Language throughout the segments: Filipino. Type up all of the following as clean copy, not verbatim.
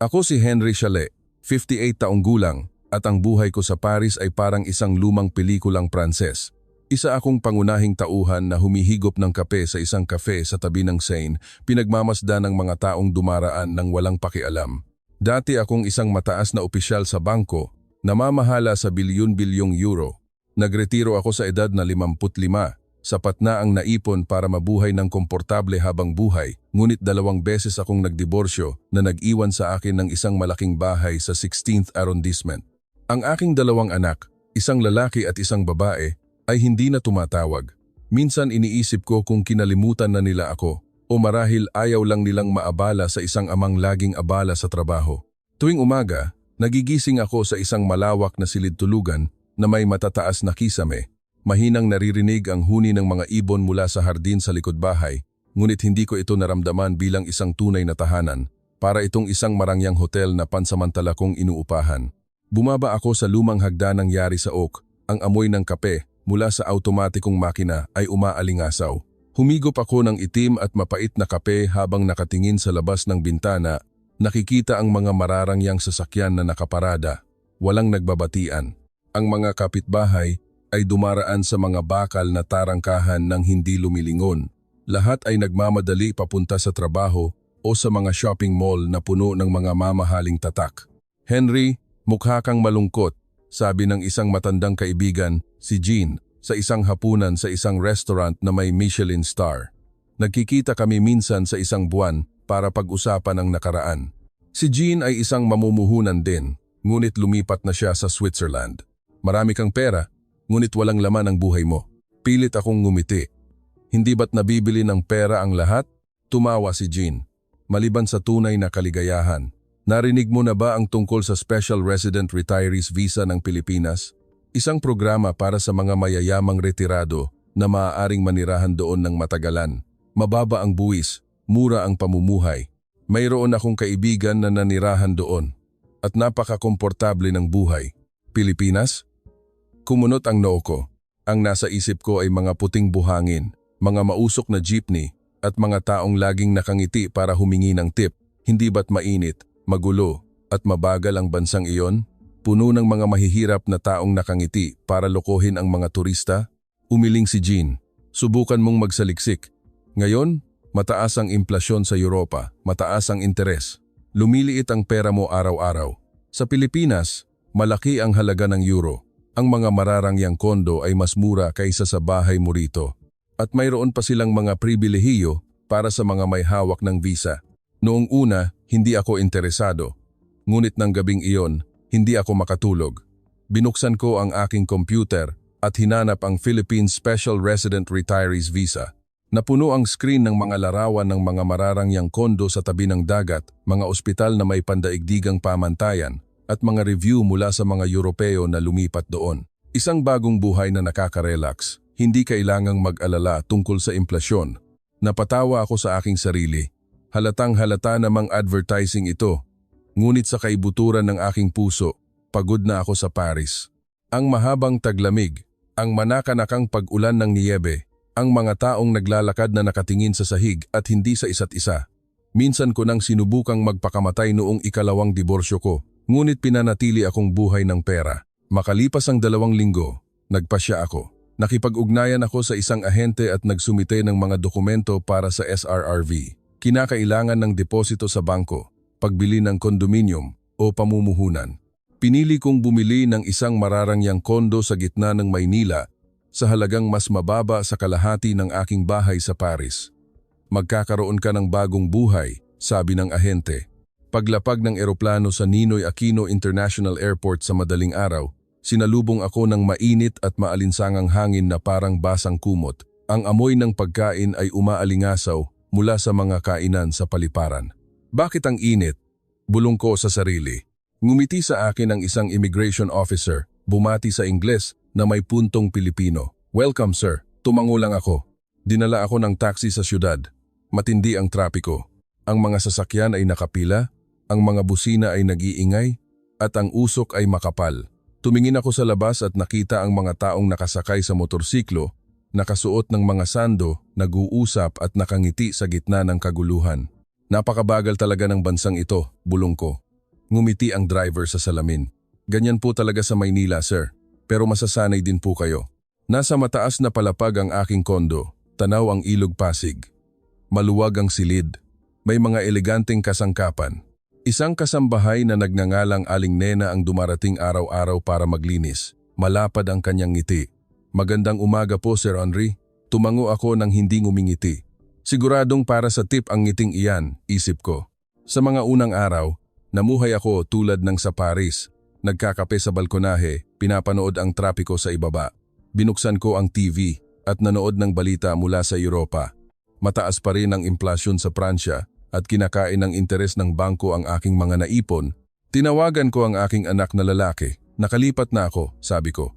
Ako si Henry Chalet, 58 taong gulang, at ang buhay ko sa Paris ay parang isang lumang pelikulang Pranses. Isa akong pangunahing tauhan na humihigop ng kape sa isang kafe sa tabi ng Seine, pinagmamasdan ng mga taong dumaraan ng walang pakialam. Dati akong isang mataas na opisyal sa bangko, namamahala sa bilyon-bilyong euro. Nagretiro ako sa edad na 55. Sapat na ang naipon para mabuhay ng komportable habang buhay, ngunit 2 beses akong nagdiborsyo na nag-iwan sa akin ng isang malaking bahay sa 16th Arrondissement. Ang aking 2 anak, isang lalaki at isang babae, ay hindi na tumatawag. Minsan iniisip ko kung kinalimutan na nila ako o marahil ayaw lang nilang maabala sa isang amang laging abala sa trabaho. Tuwing umaga, nagigising ako sa isang malawak na silid-tulugan na may matataas na kisame. Mahinang naririnig ang huni ng mga ibon mula sa hardin sa likod bahay, ngunit hindi ko ito naramdaman bilang isang tunay na tahanan, para itong isang marangyang hotel na pansamantala kong inuupahan. Bumaba ako sa lumang hagdanang yari sa oak, ang amoy ng kape mula sa automatikong makina ay umaalingasaw. Humigop ako ng itim at mapait na kape habang nakatingin sa labas ng bintana, nakikita ang mga mararangyang sasakyan na nakaparada, walang nagbabatian. Ang mga kapitbahay ay dumaraan sa mga bakal na tarangkahan ng hindi lumilingon. Lahat ay nagmamadali papunta sa trabaho o sa mga shopping mall na puno ng mga mamahaling tatak. Henry, mukha kang malungkot, sabi ng isang matandang kaibigan, si Jean, sa isang hapunan sa isang restaurant na may Michelin star. Nagkikita kami minsan sa isang buwan para pag-usapan ang nakaraan. Si Jean ay isang mamumuhunan din, ngunit lumipat na siya sa Switzerland. Marami kang pera, ngunit walang laman ang buhay mo. Pilit akong ngumiti. Hindi ba't nabibili ng pera ang lahat? Tumawa si Jean. Maliban sa tunay na kaligayahan. Narinig mo na ba ang tungkol sa Special Resident Retirees Visa ng Pilipinas? Isang programa para sa mga mayayamang retirado na maaaring manirahan doon ng matagalan. Mababa ang buwis, mura ang pamumuhay. Mayroon akong kaibigan na nanirahan doon. At napaka-komportable ng buhay. Pilipinas? Kumunot ang noo ko. Ang nasa isip ko ay mga puting buhangin, mga mausok na jeepney, at mga taong laging nakangiti para humingi ng tip. Hindi ba't mainit, magulo, at mabagal ang bansang iyon? Puno ng mga mahihirap na taong nakangiti para lokohin ang mga turista? Umiling si Jean. Subukan mong magsaliksik. Ngayon, mataas ang inflasyon sa Europa, mataas ang interes. Lumiliit ang pera mo araw-araw. Sa Pilipinas, malaki ang halaga ng euro. Ang mga mararangyang kondo ay mas mura kaysa sa bahay mo rito. At mayroon pa silang mga pribilehiyo para sa mga may hawak ng visa. Noong una, hindi ako interesado. Ngunit ng gabing iyon, hindi ako makatulog. Binuksan ko ang aking computer at hinanap ang Philippine Special Resident Retirees Visa. Napuno ang screen ng mga larawan ng mga mararangyang kondo sa tabi ng dagat, mga ospital na may pandaigdigang pamantayan, at mga review mula sa mga Europeo na lumipat doon. Isang bagong buhay na nakaka-relax, hindi kailangang mag-alala tungkol sa inflasyon. Napatawa ako sa aking sarili. Halatang halata namang advertising ito. Ngunit sa kaibuturan ng aking puso, pagod na ako sa Paris. Ang mahabang taglamig, ang manakanakang pag-ulan ng niyebe, ang mga taong naglalakad na nakatingin sa sahig at hindi sa isa't isa. Minsan ko nang sinubukang magpakamatay noong 2nd diborsyo ko. Ngunit pinanatili akong buhay ng pera. Makalipas ang 2 linggo, nagpasya ako. Nakipag-ugnayan ako sa isang ahente at nagsumite ng mga dokumento para sa SRRV. Kinakailangan ng deposito sa bangko, pagbili ng kondominium o pamumuhunan. Pinili kong bumili ng isang mararangyang kondo sa gitna ng Maynila sa halagang mas mababa sa kalahati ng aking bahay sa Paris. Magkakaroon ka ng bagong buhay, sabi ng ahente. Paglapag ng eroplano sa Ninoy Aquino International Airport sa madaling araw, sinalubong ako ng mainit at maalinsangang hangin na parang basang kumot. Ang amoy ng pagkain ay umaalingasaw mula sa mga kainan sa paliparan. Bakit ang init? Bulong ko sa sarili. Ngumiti sa akin ang isang immigration officer, bumati sa Ingles na may puntong Pilipino. Welcome sir, tumango lang ako. Dinala ako ng taxi sa syudad. Matindi ang trapiko. Ang mga sasakyan ay nakapila, ang mga busina ay nag-iingay, at ang usok ay makapal. Tumingin ako sa labas at nakita ang mga taong nakasakay sa motorsiklo, nakasuot ng mga sando, nag-uusap at nakangiti sa gitna ng kaguluhan. Napakabagal talaga ng bansang ito, bulong ko. Ngumiti ang driver sa salamin. Ganyan po talaga sa Maynila, sir. Pero masasanay din po kayo. Nasa mataas na palapag ang aking kondo. Tanaw ang ilog Pasig. Maluwag ang silid. May mga eleganteng kasangkapan. Isang kasambahay na nagngangalang Aling Nena ang dumarating araw-araw para maglinis. Malapad ang kanyang ngiti. Magandang umaga po, Sir Henry. Tumango ako nang hindi ngumingiti. Siguradong para sa tip ang ngiting iyan, isip ko. Sa mga unang araw, namuhay ako tulad ng sa Paris. Nagkakape sa balkonahe, pinapanood ang trapiko sa ibaba. Binuksan ko ang TV at nanood ng balita mula sa Europa. Mataas pa rin ang inflasyon sa Pransya at kinakain ng interes ng bangko ang aking mga naipon. Tinawagan ko ang aking anak na lalaki. Nakalipat na ako, sabi ko.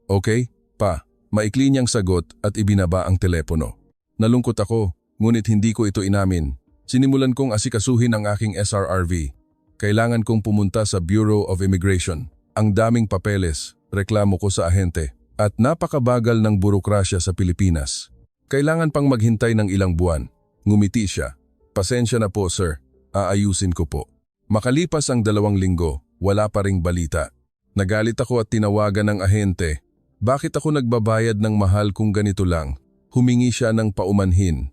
Okay, pa. Maikli niyang sagot at ibinaba ang telepono. Nalungkot ako, ngunit hindi ko ito inamin. Sinimulan kong asikasuhin ang aking SRRV. Kailangan kong pumunta sa Bureau of Immigration. Ang daming papeles, reklamo ko sa ahente, at napakabagal ng burokrasya sa Pilipinas. Kailangan pang maghintay ng ilang buwan. Ngumiti siya. Pasensya na po, sir. Aayusin ko po. Makalipas ang 2 linggo, wala pa ring balita. Nagalit ako at tinawagan ng ahente. Bakit ako nagbabayad ng mahal kung ganito lang? Humingi siya ng paumanhin.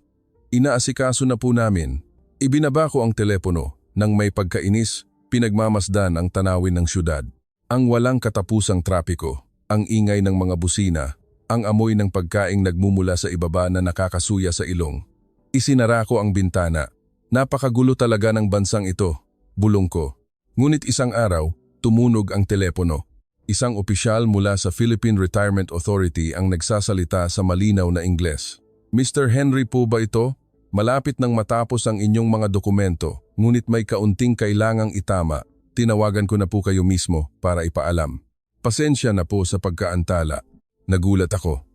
Inaasikaso na po namin. Ibinaba ko ang telepono. Nang may pagkainis, pinagmamasdan ang tanawin ng syudad. Ang walang katapusang trapiko, ang ingay ng mga busina, ang amoy ng pagkaing nagmumula sa ibaba na nakakasuya sa ilong. Isinara ko ang bintana. Napakagulo talaga ng bansang ito, bulong ko. Ngunit isang araw, tumunog ang telepono. Isang opisyal mula sa Philippine Retirement Authority ang nagsasalita sa malinaw na Ingles. Mr. Henry po ba ito? Malapit nang matapos ang inyong mga dokumento, ngunit may kaunting kailangang itama. Tinawagan ko na po kayo mismo para ipaalam. Pasensya na po sa pagkaantala. Nagulat ako.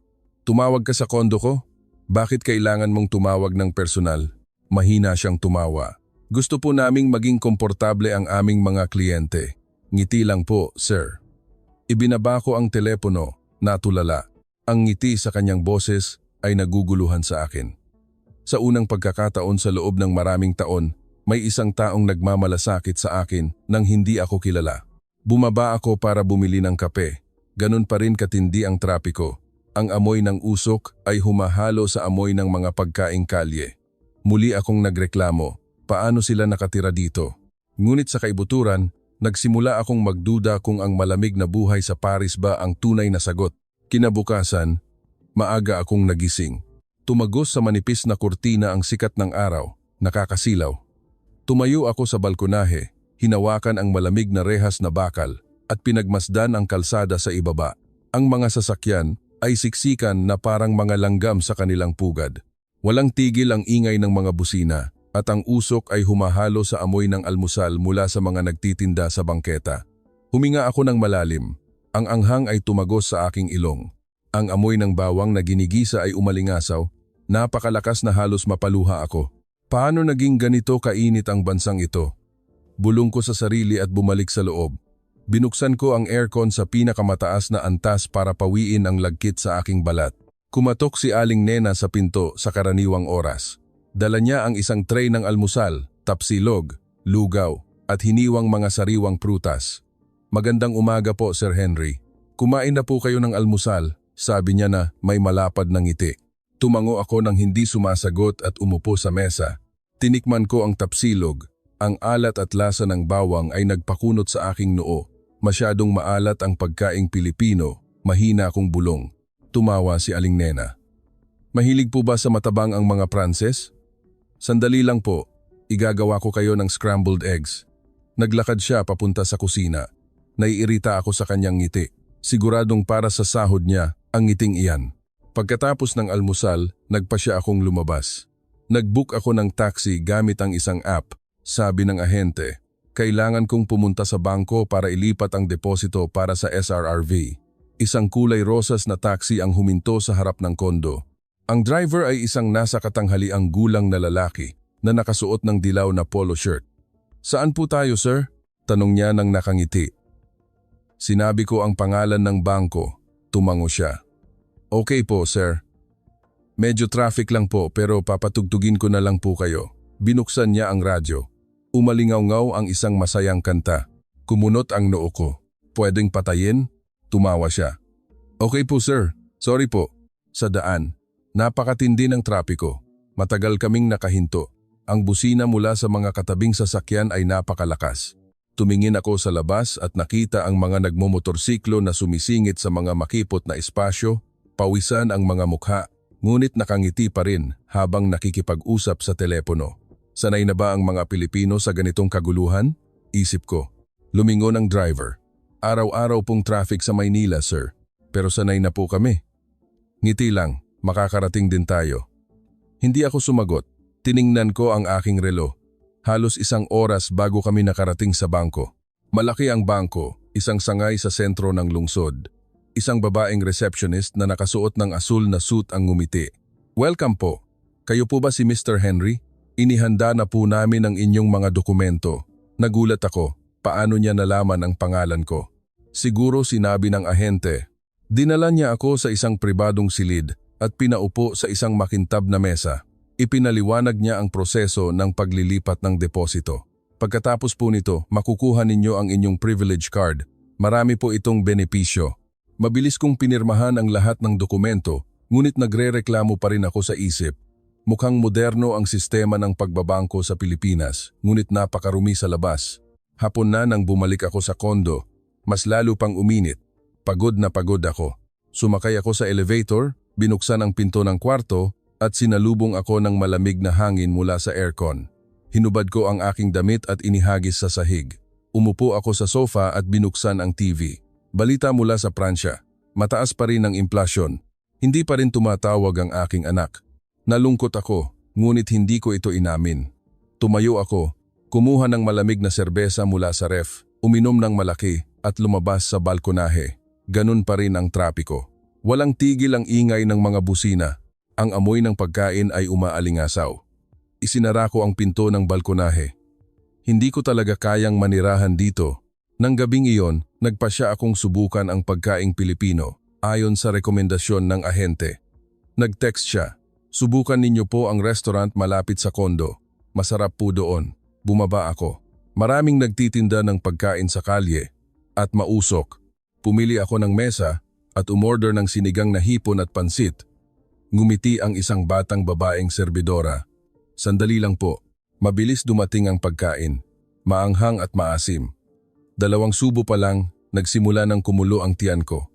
Tumawag ka sa kondo ko? Bakit kailangan mong tumawag ng personal? Mahina siyang tumawa. Gusto po naming maging komportable ang aming mga kliyente. Ngiti lang po, sir. Ibinaba ko ang telepono, natulala. Ang ngiti sa kanyang boses ay naguguluhan sa akin. Sa unang pagkakataon sa loob ng maraming taon, may isang taong nagmamalasakit sa akin nang hindi ako kilala. Bumaba ako para bumili ng kape. Ganun pa rin katindi ang trapiko. Ang amoy ng usok ay humahalo sa amoy ng mga pagkaing kalye. Muli akong nagreklamo, paano sila nakatira dito? Ngunit sa kaibuturan, nagsimula akong magduda kung ang malamig na buhay sa Paris ba ang tunay na sagot. Kinabukasan, maaga akong nagising. Tumagos sa manipis na kurtina ang sikat ng araw, nakakasilaw. Tumayo ako sa balkonahe, hinawakan ang malamig na rehas na bakal at pinagmasdan ang kalsada sa ibaba. Ang mga sasakyan ay siksikan na parang mga langgam sa kanilang pugad. Walang tigil ang ingay ng mga busina at ang usok ay humahalo sa amoy ng almusal mula sa mga nagtitinda sa bangketa. Huminga ako ng malalim. Ang anghang ay tumagos sa aking ilong. Ang amoy ng bawang na ginigisa ay umalingasaw. Napakalakas na halos mapaluha ako. Paano naging ganito kainit ang bansang ito? Bulong ko sa sarili at bumalik sa loob. Binuksan ko ang aircon sa pinakamataas na antas para pawiin ang lagkit sa aking balat. Kumatok si Aling Nena sa pinto sa karaniwang oras. Dala niya ang isang tray ng almusal, tapsilog, lugaw, at hiniwang mga sariwang prutas. Magandang umaga po, Sir Henry. Kumain na po kayo ng almusal, sabi niya na may malapad ng ngiti. Tumango ako nang hindi sumasagot at umupo sa mesa. Tinikman ko ang tapsilog. Ang alat at lasa ng bawang ay nagpakunot sa aking noo. Masyadong maalat ang pagkaing Pilipino, mahina akong bulong. Tumawa si Aling Nena. Mahilig po ba sa matabang ang mga Pranses? Sandali lang po, igagawa ko kayo ng scrambled eggs. Naglakad siya papunta sa kusina. Naiirita ako sa kanyang ngiti. Siguradong para sa sahod niya ang ngiting iyan. Pagkatapos ng almusal, nagpa siya akong lumabas. Nag-book ako ng taxi gamit ang isang app. Sabi ng ahente, kailangan kong pumunta sa bangko para ilipat ang deposito para sa SRRV. Isang kulay rosas na taxi ang huminto sa harap ng kondo. Ang driver ay isang nasa katanghaliang gulang na lalaki na nakasuot ng dilaw na polo shirt. Saan po tayo, sir? Tanong niya nang nakangiti. Sinabi ko ang pangalan ng bangko. Tumango siya. Okay po, sir. Medyo traffic lang po pero papatugtugin ko na lang po kayo. Binuksan niya ang radyo. Umalingaw-ngaw ang isang masayang kanta. Kumunot ang noo ko. Pwedeng patayin? Tumawa siya. Okay po sir, sorry po. Sa daan, napakatindi ng trapiko. Matagal kaming nakahinto. Ang busina mula sa mga katabing sasakyan ay napakalakas. Tumingin ako sa labas at nakita ang mga nagmomotorsiklo na sumisingit sa mga makipot na espasyo, pawisan ang mga mukha, ngunit nakangiti pa rin habang nakikipag-usap sa telepono. Sanay na ba ang mga Pilipino sa ganitong kaguluhan? Isip ko. Lumingon ang driver. Araw-araw pong traffic sa Maynila, sir. Pero sanay na po kami. Ngiti lang, makakarating din tayo. Hindi ako sumagot. Tiningnan ko ang aking relo. Halos 1 oras bago kami nakarating sa bangko. Malaki ang bangko, isang sangay sa sentro ng lungsod. Isang babaeng receptionist na nakasuot ng asul na suit ang ngumiti. Welcome po. Kayo po ba si Mr. Henry? Inihanda na po namin ang inyong mga dokumento. Nagulat ako, paano niya nalaman ang pangalan ko? Siguro sinabi ng ahente. Dinala niya ako sa isang pribadong silid at pinaupo sa isang makintab na mesa. Ipinaliwanag niya ang proseso ng paglilipat ng deposito. Pagkatapos po nito, makukuha ninyo ang inyong privilege card. Marami po itong benepisyo. Mabilis kong pinirmahan ang lahat ng dokumento, ngunit nagrereklamo pa rin ako sa isip. Mukhang moderno ang sistema ng pagbabangko sa Pilipinas, ngunit napakarumi sa labas. Hapon na nang bumalik ako sa kondo, mas lalo pang uminit. Pagod na pagod ako. Sumakay ako sa elevator, binuksan ang pinto ng kwarto, at sinalubong ako ng malamig na hangin mula sa aircon. Hinubad ko ang aking damit at inihagis sa sahig. Umupo ako sa sofa at binuksan ang TV. Balita mula sa Pransya. Mataas pa rin ang inflasyon. Hindi pa rin tumatawag ang aking anak. Nalungkot ako, ngunit hindi ko ito inamin. Tumayo ako, kumuha ng malamig na serbesa mula sa ref, uminom ng malaki at lumabas sa balkonahe. Ganun pa rin ang trapiko. Walang tigil ang ingay ng mga busina. Ang amoy ng pagkain ay umaalingasaw. Isinara ko ang pinto ng balkonahe. Hindi ko talaga kayang manirahan dito. Nang gabing iyon, nagpasya akong subukan ang pagkaing Pilipino ayon sa rekomendasyon ng ahente. Nag-text siya. Subukan ninyo po ang restaurant malapit sa kondo. Masarap po doon. Bumaba ako. Maraming nagtitinda ng pagkain sa kalye at mausok. Pumili ako ng mesa at umorder ng sinigang na hipon at pansit. Ngumiti ang isang batang babaeng serbidora. Sandali lang po. Mabilis dumating ang pagkain. Maanghang at maasim. 2 subo pa lang, nagsimula ng kumulo ang tiyan ko.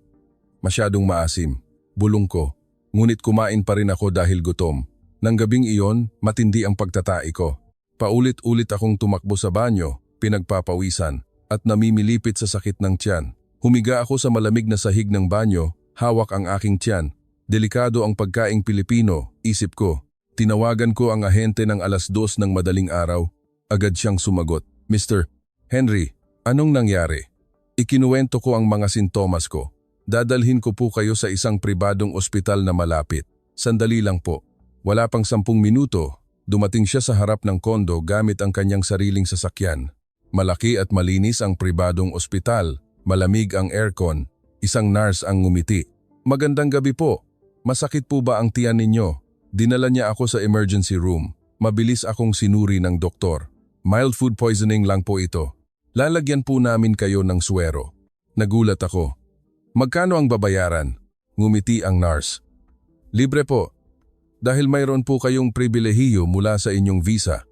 Masyadong maasim. Bulong ko. Ngunit kumain pa rin ako dahil gutom. Nang gabing iyon, matindi ang pagtatai ko. Paulit-ulit akong tumakbo sa banyo, pinagpapawisan, at namimilipit sa sakit ng tiyan. Humiga ako sa malamig na sahig ng banyo, hawak ang aking tiyan. Delikado ang pagkaing Pilipino, isip ko. Tinawagan ko ang ahente ng 2:00 ng madaling araw. Agad siyang sumagot. Mr. Henry, anong nangyari? Ikinuwento ko ang mga sintomas ko. Dadalhin ko po kayo sa isang pribadong ospital na malapit. Sandali lang po. Wala pang 10 minuto, dumating siya sa harap ng kondo gamit ang kanyang sariling sasakyan. Malaki at malinis ang pribadong ospital, malamig ang aircon, isang nurse ang ngumiti. Magandang gabi po. Masakit po ba ang tiyan ninyo? Dinala niya ako sa emergency room. Mabilis akong sinuri ng doktor. Mild food poisoning lang po ito. Lalagyan po namin kayo ng suwero. Nagulat ako. Magkano ang babayaran? Ngumiti ang nurse. Libre po. Dahil mayroon po kayong pribilehiyo mula sa inyong visa.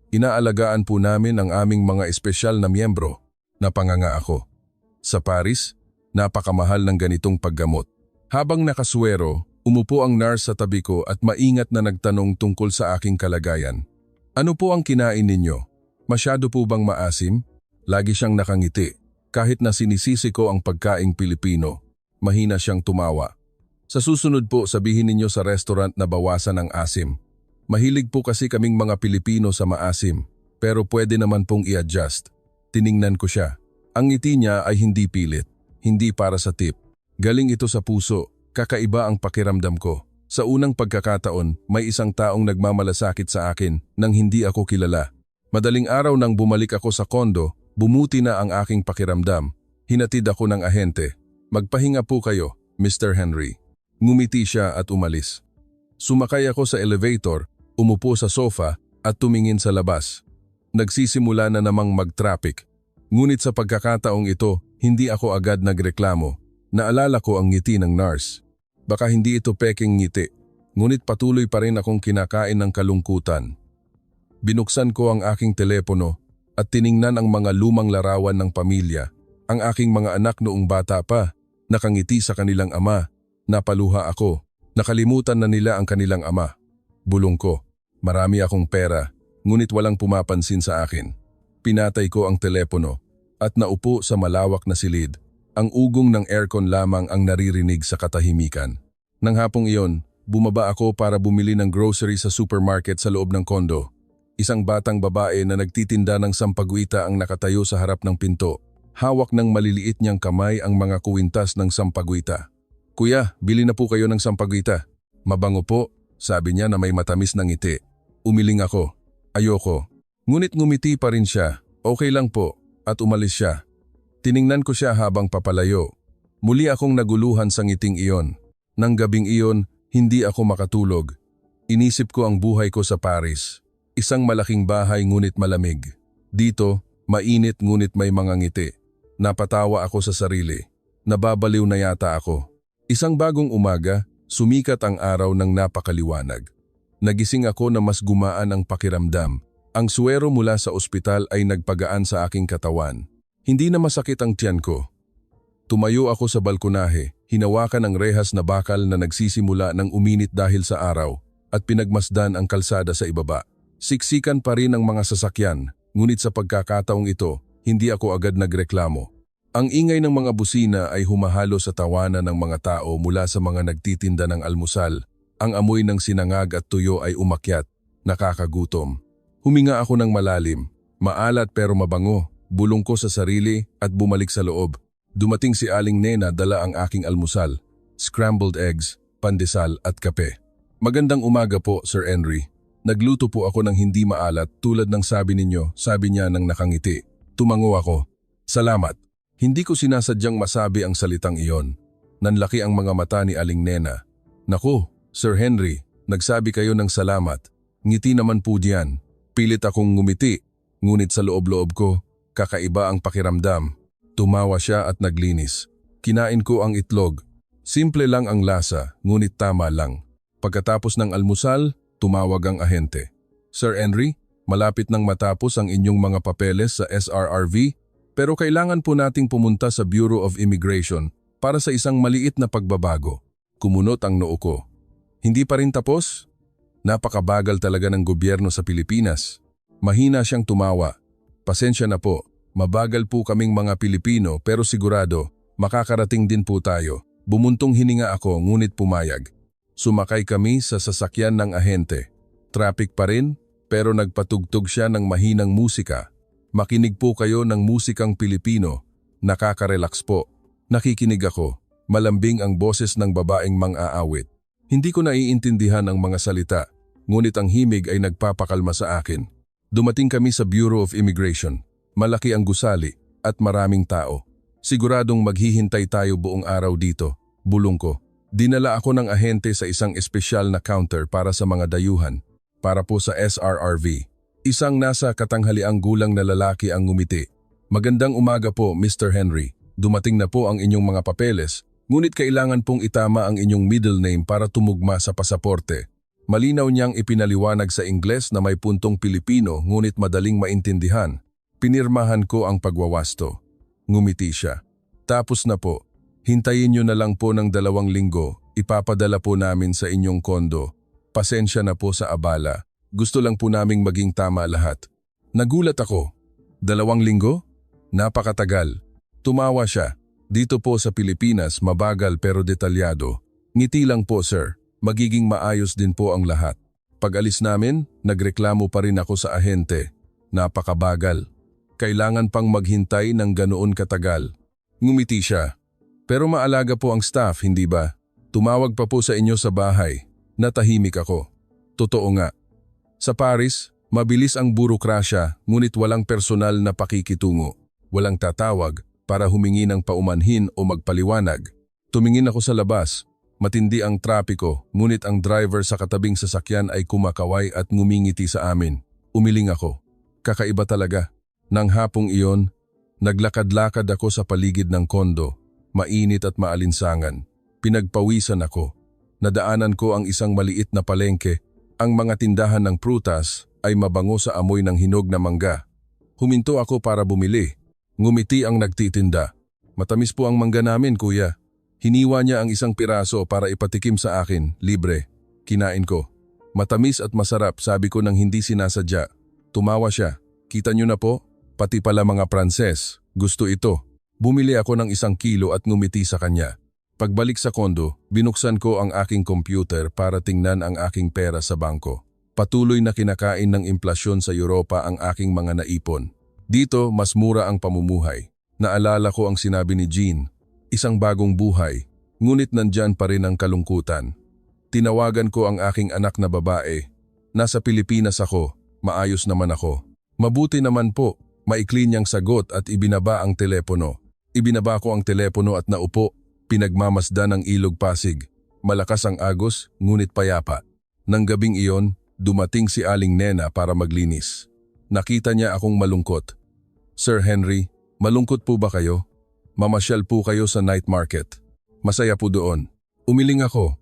Inaalagaan po namin ang aming mga espesyal na miyembro. Napanganga ako. Sa Paris, napakamahal ng ganitong paggamot. Habang nakaswero, umupo ang nurse sa tabi ko at maingat na nagtanong tungkol sa aking kalagayan. Ano po ang kinain ninyo? Masyado po bang maasim? Lagi siyang nakangiti. Kahit na sinisisi ko ang pagkaing Pilipino, mahina siyang tumawa. Sa susunod po sabihin ninyo sa restaurant na bawasan ang asim. Mahilig po kasi kaming mga Pilipino sa maasim, pero pwede naman pong i-adjust. Tiningnan ko siya. Ang ngiti niya ay hindi pilit, hindi para sa tip. Galing ito sa puso, kakaiba ang pakiramdam ko. Sa unang pagkakataon, may isang taong nagmamalasakit sa akin nang hindi ako kilala. Madaling araw nang bumalik ako sa kondo, bumuti na ang aking pakiramdam. Hinatid ako ng ahente. Magpahinga po kayo, Mr. Henry. Ngumiti siya at umalis. Sumakay ako sa elevator, umupo sa sofa at tumingin sa labas. nagsisimula na namang mag-traffic. Ngunit sa pagkakataong ito, hindi ako agad nagreklamo. Naalala ko ang ngiti ng nurse. Baka hindi ito peking ngiti, ngunit patuloy pa rin akong kinakain ng kalungkutan. Binuksan ko ang aking telepono at tiningnan ang mga lumang larawan ng pamilya. Ang aking mga anak noong bata pa, nakangiti sa kanilang ama. Napaluha ako. Nakalimutan na nila ang kanilang ama. Bulong ko. Marami akong pera, ngunit walang pumapansin sa akin. Pinatay ko ang telepono at naupo sa malawak na silid. Ang ugong ng aircon lamang ang naririnig sa katahimikan. Nang hapong iyon, bumaba ako para bumili ng grocery sa supermarket sa loob ng kondo. Isang batang babae na nagtitinda ng sampaguita ang nakatayo sa harap ng pinto. Hawak ng maliliit niyang kamay ang mga kuwintas ng sampaguita. "Kuya, bili na po kayo ng sampaguita." "Mabango po," sabi niya na may matamis na ngiti. Umiling ako. Ayoko. Ngunit ngumiti pa rin siya. "Okay lang po," at umalis siya. Tiningnan ko siya habang papalayo. Muli akong naguluhan sa ngiting iyon. Nang gabing iyon, hindi ako makatulog. Inisip ko ang buhay ko sa Paris. Isang malaking bahay ngunit malamig. Dito, mainit ngunit may mga ngiti. Napatawa ako sa sarili. Nababaliw na yata ako. Isang bagong umaga, sumikat ang araw ng napakaliwanag. Nagising ako na mas gumaan ang pakiramdam. Ang suwero mula sa ospital ay nagpagaan sa aking katawan. Hindi na masakit ang tiyan ko. Tumayo ako sa balkonahe, hinawakan ang rehas na bakal na nagsisimula ng uminit dahil sa araw at pinagmasdan ang kalsada sa ibaba. Siksikan pa rin ang mga sasakyan, ngunit sa pagkakataong ito, hindi ako agad nagreklamo. Ang ingay ng mga busina ay humahalo sa tawanan ng mga tao mula sa mga nagtitinda ng almusal. Ang amoy ng sinangag at tuyo ay umakyat, nakakagutom. Huminga ako ng malalim, maalat pero mabango, bulong ko sa sarili at bumalik sa loob. Dumating si Aling Nena, dala ang aking almusal, scrambled eggs, pandesal at kape. "Magandang umaga po, Sir Henry. Nagluto po ako ng hindi maalat tulad ng sabi ninyo," sabi niya nang nakangiti. Tumango ako. "Salamat." Hindi ko sinasadyang masabi ang salitang iyon. Nanlaki ang mga mata ni Aling Nena. "Naku, Sir Henry, nagsabi kayo ng salamat. Ngiti naman po diyan." Pilit akong ngumiti, ngunit sa loob-loob ko, kakaiba ang pakiramdam. Tumawa siya at naglinis. Kinain ko ang itlog. Simple lang ang lasa, ngunit tama lang. Pagkatapos ng almusal, tumawag ang ahente. "Sir Henry, malapit nang matapos ang inyong mga papeles sa SRRV, pero kailangan po nating pumunta sa Bureau of Immigration para sa isang maliit na pagbabago." Kumunot ang noo ko. Hindi pa rin tapos? Napakabagal talaga ng gobyerno sa Pilipinas. Mahina siyang tumawa. "Pasensya na po, mabagal po kaming mga Pilipino pero sigurado, makakarating din po tayo." Bumuntong hininga ako ngunit pumayag. Sumakay kami sa sasakyan ng ahente. Traffic pa rin, pero nagpatugtog siya ng mahinang musika. "Makinig po kayo ng musikang Pilipino. Nakaka-relax po." Nakikinig ako. Malambing ang boses ng babaeng mang-aawit. Hindi ko naiintindihan ang mga salita, ngunit ang himig ay nagpapakalma sa akin. Dumating kami sa Bureau of Immigration. Malaki ang gusali at maraming tao. "Siguradong maghihintay tayo buong araw dito," bulong ko. Dinala ako ng ahente sa isang espesyal na counter para sa mga dayuhan, para po sa SRRV. Isang nasa katanghaliang gulang na lalaki ang ngumiti. "Magandang umaga po, Mr. Henry. Dumating na po ang inyong mga papeles, ngunit kailangan pong itama ang inyong middle name para tumugma sa pasaporte." Malinaw niyang ipinaliwanag sa Ingles na may puntong Pilipino ngunit madaling maintindihan. Pinirmahan ko ang pagwawasto. Ngumiti siya. "Tapos na po. Hintayin niyo na lang po ng 2 linggo, ipapadala po namin sa inyong kondo. Pasensya na po sa abala. Gusto lang po naming maging tama lahat." Nagulat ako. 2 linggo? Napakatagal. Tumawa siya. "Dito po sa Pilipinas, mabagal pero detalyado." "Ngiti lang po, sir. Magiging maayos din po ang lahat." Pag alis namin, nagreklamo pa rin ako sa ahente. Napakabagal. Kailangan pang maghintay ng ganoon katagal. Ngumiti siya. "Pero maalaga po ang staff, hindi ba? Tumawag pa po sa inyo sa bahay." Natahimik ako. Totoo nga. Sa Paris, mabilis ang burokrasya ngunit walang personal na pakikitungo. Walang tatawag para humingi ng paumanhin o magpaliwanag. Tumingin ako sa labas. Matindi ang trapiko, ngunit ang driver sa katabing sasakyan ay kumakaway at ngumingiti sa amin. Umiling ako. Kakaiba talaga. Nang hapong iyon, naglakad-lakad ako sa paligid ng kondo. Mainit at maalinsangan. Pinagpawisan ako. Nadaanan ko ang isang maliit na palengke. Ang mga tindahan ng prutas ay mabango sa amoy ng hinog na mangga. Huminto ako para bumili. Ngumiti ang nagtitinda. Matamis po ang mangga namin, kuya. Hiniwa niya ang isang piraso para ipatikim sa akin, libre. Kinain ko. Matamis at masarap, sabi ko nang hindi sinasadya. Tumawa siya. Kita niyo na po? Pati pala mga Pranses. Gusto ito. Bumili ako ng 1 kilo at ngumiti sa kanya. Pagbalik sa kondo, binuksan ko ang aking computer para tingnan ang aking pera sa bangko. Patuloy na kinakain ng implasyon sa Europa ang aking mga naipon. Dito, mas mura ang pamumuhay. Naalala ko ang sinabi ni Jean, isang bagong buhay, ngunit nandyan pa rin ang kalungkutan. Tinawagan ko ang aking anak na babae. Nasa Pilipinas ako, maayos naman ako. Mabuti naman po, maikli niyang sagot at ibinaba ang telepono. Ibinaba ko ang telepono at naupo. Pinagmamasdan ng ilog Pasig. Malakas ang agos, ngunit payapa. Nang gabing iyon, dumating si Aling Nena para maglinis. Nakita niya akong malungkot. Sir Henry, malungkot po ba kayo? Mamasyal po kayo sa night market. Masaya po doon. Umiling ako.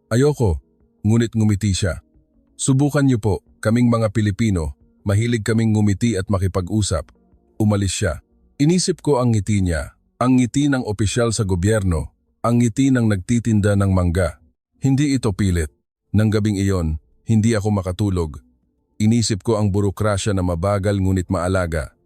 Ayoko. Ngunit ngumiti siya. Subukan niyo po, kaming mga Pilipino, mahilig kaming ngumiti at makipag-usap. Umalis siya. Inisip ko ang ngiti niya, ang ngiti ng opisyal sa gobyerno. Ang ngiti ng nagtitinda ng mangga. Hindi ito pilit. Nang gabing iyon, hindi ako makatulog. Inisip ko ang burokrasya na mabagal ngunit maalaga.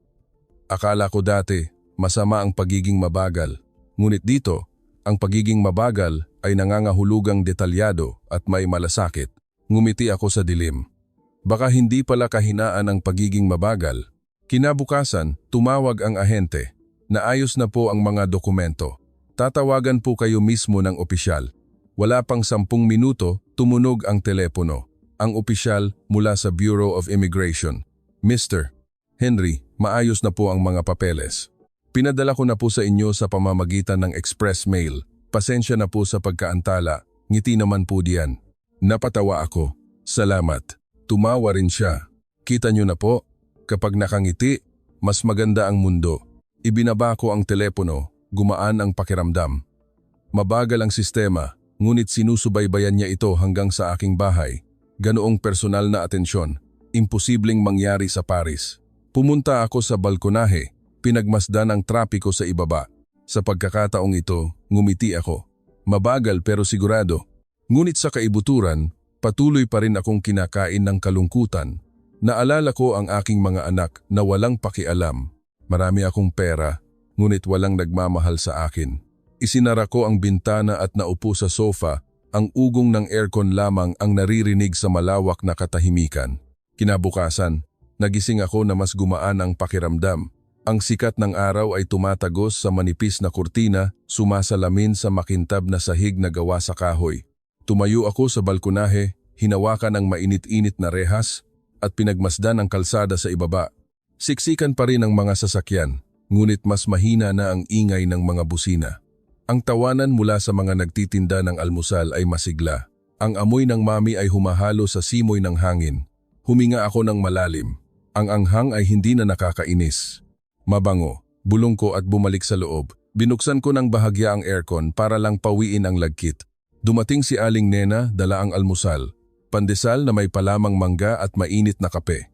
Akala ko dati, masama ang pagiging mabagal. Ngunit dito, ang pagiging mabagal ay nangangahulugang detalyado at may malasakit. Ngumiti ako sa dilim. Baka hindi pala kahinaan ang pagiging mabagal. Kinabukasan, tumawag ang ahente. Naayos na po ang mga dokumento. Tatawagan po kayo mismo ng opisyal. Wala pang 10 minuto, tumunog ang telepono. Ang opisyal mula sa Bureau of Immigration. Mr. Henry, maayos na po ang mga papeles. Pinadala ko na po sa inyo sa pamamagitan ng express mail. Pasensya na po sa pagkaantala, ngiti naman po diyan. Napatawa ako. Salamat. Tumawa rin siya. Kita nyo na po, kapag nakangiti, mas maganda ang mundo. Ibinaba ko ang telepono. Gumaan ang pakiramdam. Mabagal ang sistema, ngunit sinusubaybayan niya ito hanggang sa aking bahay. Ganoong personal na atensyon, imposibleng mangyari sa Paris. Pumunta ako sa balkonahe, pinagmasdan ang trapiko sa ibaba. Sa pagkakataong ito, ngumiti ako. Mabagal pero sigurado. Ngunit sa kaibuturan, patuloy pa rin akong kinakain ng kalungkutan. Naalala ko ang aking mga anak na walang pakialam. Marami akong pera. Ngunit walang nagmamahal sa akin. Isinara ko ang bintana at naupo sa sofa, ang ugong ng aircon lamang ang naririnig sa malawak na katahimikan. Kinabukasan, nagising ako na mas gumaan ang pakiramdam. Ang sikat ng araw ay tumatagos sa manipis na kurtina, sumasalamin sa makintab na sahig na gawa sa kahoy. Tumayo ako sa balkonahe, hinawakan ang mainit-init na rehas, at pinagmasdan ang kalsada sa ibaba. Siksikan pa rin ang mga sasakyan. Ngunit mas mahina na ang ingay ng mga busina. Ang tawanan mula sa mga nagtitinda ng almusal ay masigla. Ang amoy ng mami ay humahalo sa simoy ng hangin. Huminga ako ng malalim. Ang anghang ay hindi na nakakainis. Mabango, bulong ko at bumalik sa loob. Binuksan ko ng bahagya ang aircon para lang pawiin ang lagkit. Dumating si Aling Nena, dala ang almusal. Pandesal na may palamang mangga at mainit na kape.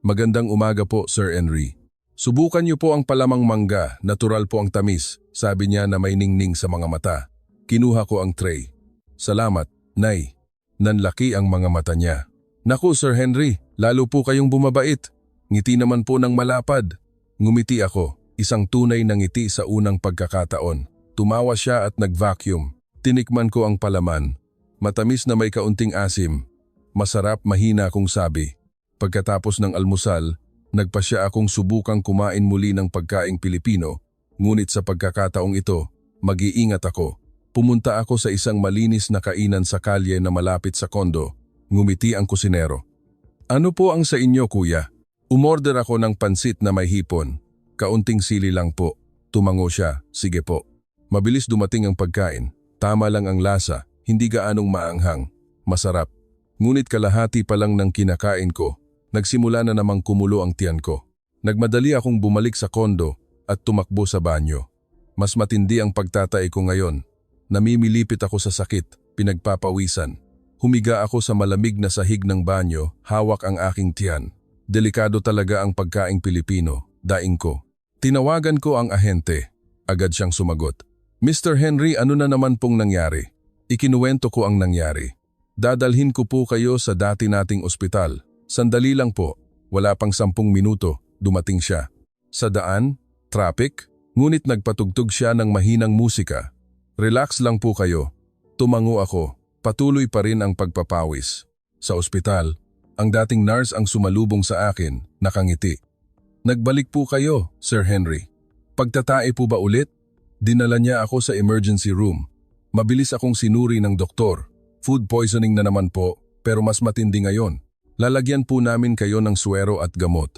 Magandang umaga po, Sir Henry. Subukan niyo po ang palamang mangga, natural po ang tamis, sabi niya na may ningning sa mga mata. Kinuha ko ang tray. Salamat, Nay. Nanlaki ang mga mata niya. Naku, Sir Henry, lalo po kayong bumabait. Ngiti naman po ng malapad. Ngumiti ako, isang tunay na ngiti sa unang pagkakataon. Tumawa siya at nag-vacuum. Tinikman ko ang palaman. Matamis na may kaunting asim. Masarap, mahina kong sabi. Pagkatapos ng almusal, nagpasya akong subukang kumain muli ng pagkaing Pilipino, ngunit sa pagkakataong ito, mag-iingat ako. Pumunta ako sa isang malinis na kainan sa kalye na malapit sa kondo. Ngumiti ang kusinero. Ano po ang sa inyo, kuya? Umorder ako ng pansit na may hipon. Kaunting sili lang po. Tumango siya, sige po. Mabilis dumating ang pagkain. Tama lang ang lasa, hindi gaanong maanghang. Masarap. Ngunit kalahati pa lang ng kinakain ko, Nagsimula na namang kumulo ang tiyan ko. Nagmadali akong bumalik sa kondo at tumakbo sa banyo. Mas matindi ang pagtatae ko ngayon. Namimilipit ako sa sakit, pinagpapawisan. Humiga ako sa malamig na sahig ng banyo, hawak ang aking tiyan. Delikado talaga ang pagkaing Pilipino, daing ko. Tinawagan ko ang ahente. Agad siyang sumagot. Mr. Henry, ano na naman pong nangyari? Ikinuwento ko ang nangyari. Dadalhin ko po kayo sa dati nating ospital. Sandali lang po, wala pang 10 minuto, dumating siya. Sa daan, traffic, ngunit nagpatugtog siya ng mahinang musika. Relax lang po kayo. Tumango ako, patuloy pa rin ang pagpapawis. Sa ospital, ang dating nurse ang sumalubong sa akin, nakangiti. Nagbalik po kayo, Sir Henry. Pagtatae po ba ulit? Dinala niya ako sa emergency room. Mabilis akong sinuri ng doktor. Food poisoning na naman po, pero mas matindi ngayon. Lalagyan po namin kayo ng suwero at gamot.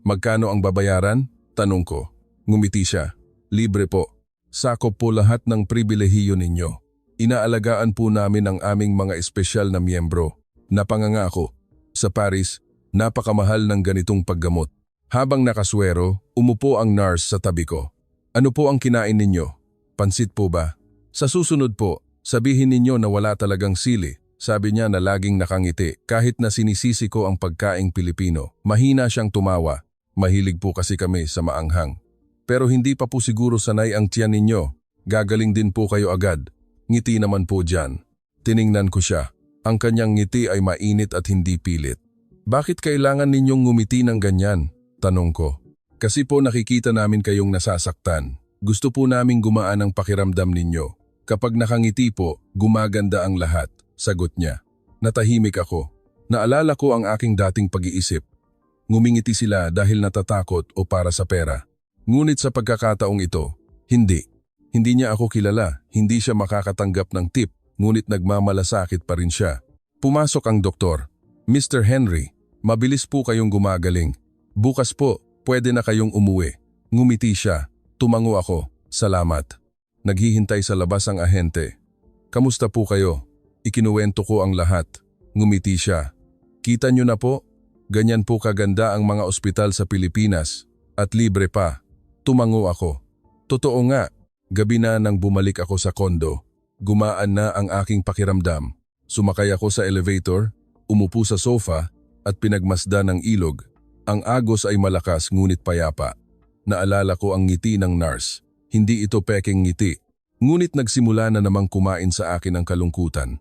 Magkano ang babayaran? Tanong ko. Ngumiti siya. Libre po. Sakop po lahat ng pribilehiyo ninyo. Inaalagaan po namin ang aming mga espesyal na miyembro. Napangangako. Sa Paris, napakamahal ng ganitong paggamot. Habang nakaswero, umupo ang nurse sa tabi ko. Ano po ang kinain ninyo? Pansit po ba? Sa susunod po, sabihin ninyo na wala talagang sili. Sabi niya na laging nakangiti kahit na sinisisi ko ang pagkaing Pilipino. Mahina siyang tumawa. Mahilig po kasi kami sa maanghang. Pero hindi pa po siguro sanay ang tiyan ninyo. Gagaling din po kayo agad. Ngiti naman po dyan. Tiningnan ko siya. Ang kanyang ngiti ay mainit at hindi pilit. Bakit kailangan ninyong ngumiti ng ganyan? Tanong ko. Kasi po nakikita namin kayong nasasaktan. Gusto po naming gumaan ang pakiramdam ninyo. Kapag nakangiti po, gumaganda ang lahat. Sagot niya. Natahimik ako. Naalala ko ang aking dating pag-iisip. Ngumingiti sila dahil natatakot o para sa pera. Ngunit sa pagkakataong ito, hindi. Hindi niya ako kilala, hindi siya makakatanggap ng tip, ngunit nagmamalasakit pa rin siya. Pumasok ang doktor. Mr. Henry, mabilis po kayong gumagaling. Bukas po, pwede na kayong umuwi. Ngumiti siya. Tumango ako. Salamat. Naghihintay sa labas ang ahente. Kamusta po kayo? Ikinuwento ko ang lahat. Ngumiti siya. Kita niyo na po? Ganyan po kaganda ang mga ospital sa Pilipinas. At libre pa. Tumango ako. Totoo nga. Gabi na nang bumalik ako sa kondo. Gumaan na ang aking pakiramdam. Sumakay ako sa elevator, umupo sa sofa at pinagmasdan ng ilog. Ang agos ay malakas ngunit payapa. Naalala ko ang ngiti ng nurse. Hindi ito peking ngiti. Ngunit nagsimula na namang kumain sa akin ang kalungkutan.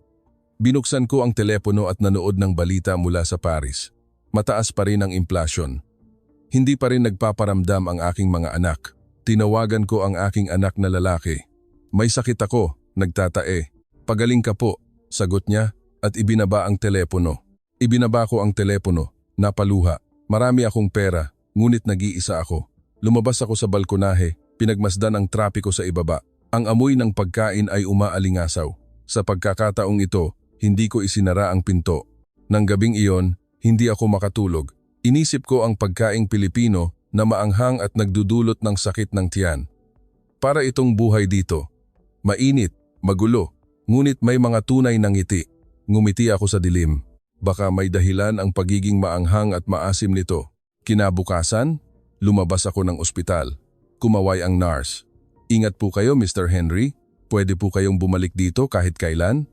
Binuksan ko ang telepono at nanood ng balita mula sa Paris. Mataas pa rin ang inflation. Hindi pa rin nagpaparamdam ang aking mga anak. Tinawagan ko ang aking anak na lalaki. May sakit ako, nagtatae. Pagaling ka po, sagot niya at ibinaba ang telepono. Ibinaba ko ang telepono, napaluha. Marami akong pera, ngunit nag-iisa ako. Lumabas ako sa balkonahe, pinagmasdan ang trapiko sa ibaba. Ang amoy ng pagkain ay umaalingasaw. Sa pagkakataong ito, hindi ko isinara ang pinto. Nang gabing iyon, hindi ako makatulog. Inisip ko ang pagkaing Pilipino na maanghang at nagdudulot ng sakit ng tiyan. Para itong buhay dito. Mainit, magulo, ngunit may mga tunay ng ngiti. Ngumiti ako sa dilim. Baka may dahilan ang pagiging maanghang at maasim nito. Kinabukasan, lumabas ako ng ospital. Kumaway ang nurse. Ingat po kayo, Mr. Henry. Pwede po kayong bumalik dito kahit kailan?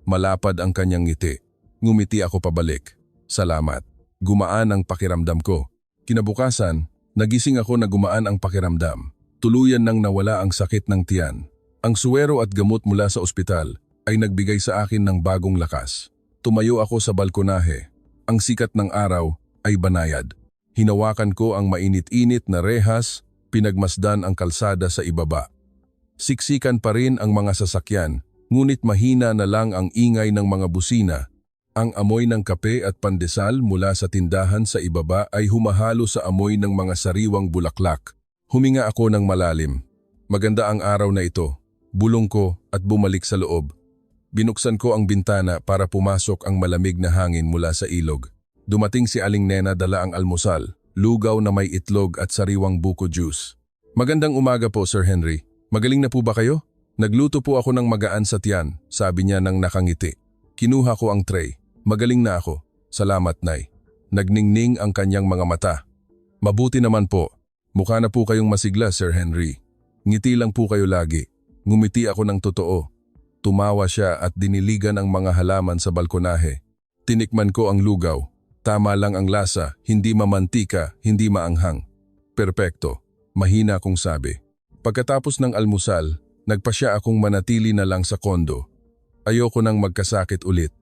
Malapad ang kanyang ngiti. Ngumiti ako pabalik. Salamat. Gumaan ang pakiramdam ko. Kinabukasan, nagising ako na gumaan ang pakiramdam. Tuluyan nang nawala ang sakit ng tiyan. Ang suwero at gamot mula sa ospital ay nagbigay sa akin ng bagong lakas. Tumayo ako sa balkonahe. Ang sikat ng araw ay banayad. Hinawakan ko ang mainit-init na rehas, pinagmasdan ang kalsada sa ibaba. Siksikan pa rin ang mga sasakyan, ngunit mahina na lang ang ingay ng mga busina. Ang amoy ng kape at pandesal mula sa tindahan sa ibaba ay humahalo sa amoy ng mga sariwang bulaklak. Huminga ako ng malalim. Maganda ang araw na ito. Bulong ko at bumalik sa loob. Binuksan ko ang bintana para pumasok ang malamig na hangin mula sa ilog. Dumating si Aling Nena dala ang almusal, lugaw na may itlog at sariwang buko juice. Magandang umaga po, Sir Henry. Magaling na po ba kayo? Nagluto po ako ng magaan sa tiyan, sabi niya nang nakangiti. Kinuha ko ang tray. Magaling na ako. Salamat, Nay. Nagningning ang kanyang mga mata. Mabuti naman po. Mukha na po kayong masigla, Sir Henry. Ngiti lang po kayo lagi. Ngumiti ako ng totoo. Tumawa siya at diniligan ang mga halaman sa balkonahe. Tinikman ko ang lugaw. Tama lang ang lasa, hindi mamantika, hindi maanghang. Perpekto. Mahina akong sabi. Pagkatapos ng almusal, nagpasya akong manatili na lang sa kondo. Ayoko nang magkasakit ulit.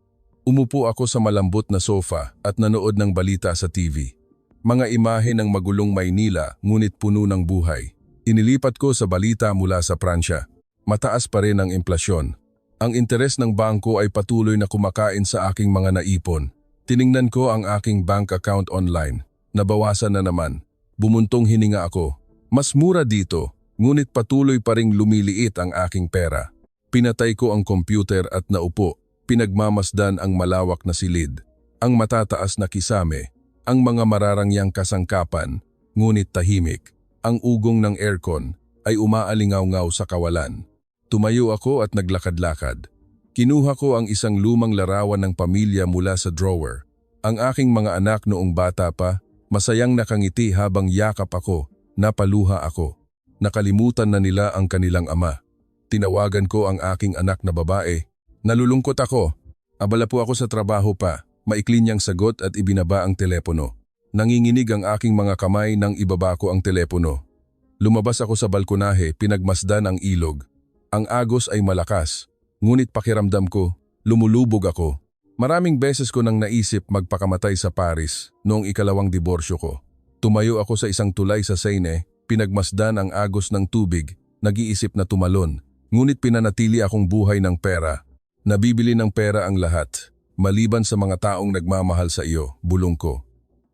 Umupo ako sa malambot na sofa at nanood ng balita sa TV. Mga imahe ng magulong Maynila ngunit puno ng buhay. Inilipat ko sa balita mula sa Pransya. Mataas pa rin ang inflasyon. Ang interes ng bangko ay patuloy na kumakain sa aking mga naipon. Tiningnan ko ang aking bank account online. Nabawasan na naman. Bumuntong hininga ako. Mas mura dito, ngunit patuloy pa ring lumiliit ang aking pera. Pinatay ko ang computer at naupo. Pinagmamasdan ang malawak na silid, ang matataas na kisame, ang mga mararangyang kasangkapan, ngunit tahimik. Ang ugong ng aircon ay umaalingaw-ngaw sa kawalan. Tumayo ako at naglakad-lakad. Kinuha ko ang isang lumang larawan ng pamilya mula sa drawer. Ang aking mga anak noong bata pa, masayang nakangiti habang yakap ako, napaluha ako. Nakalimutan na nila ang kanilang ama. Tinawagan ko ang aking anak na babae. Nalulungkot ako. Abala po ako sa trabaho pa. Maikli niyang sagot at ibinaba ang telepono. Nanginginig ang aking mga kamay nang ibaba ko ang telepono. Lumabas ako sa balkonahe, pinagmasdan ang ilog. Ang agos ay malakas. Ngunit pakiramdam ko, lumulubog ako. Maraming beses ko nang naisip magpakamatay sa Paris noong ikalawang diborsyo ko. Tumayo ako sa isang tulay sa Seine, pinagmasdan ang agos ng tubig, nag-iisip na tumalon. Ngunit pinanatili akong buhay ng pera. Nabibili ng pera ang lahat, maliban sa mga taong nagmamahal sa iyo, bulong ko.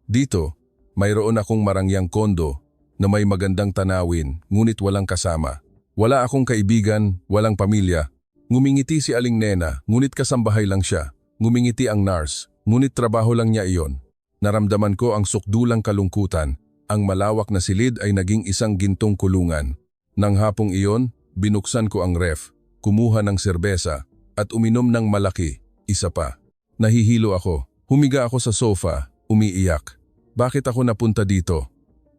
Dito, mayroon akong marangyang kondo na may magandang tanawin, ngunit walang kasama. Wala akong kaibigan, walang pamilya. Ngumingiti si Aling Nena, ngunit kasambahay lang siya. Ngumingiti ang nurse, ngunit trabaho lang niya iyon. Naramdaman ko ang sukdulang kalungkutan. Ang malawak na silid ay naging isang gintong kulungan. Nang hapong iyon, binuksan ko ang ref, kumuha ng serbesa, at uminom ng malaki, isa pa. Nahihilo ako. Humiga ako sa sofa, umiiyak. Bakit ako napunta dito?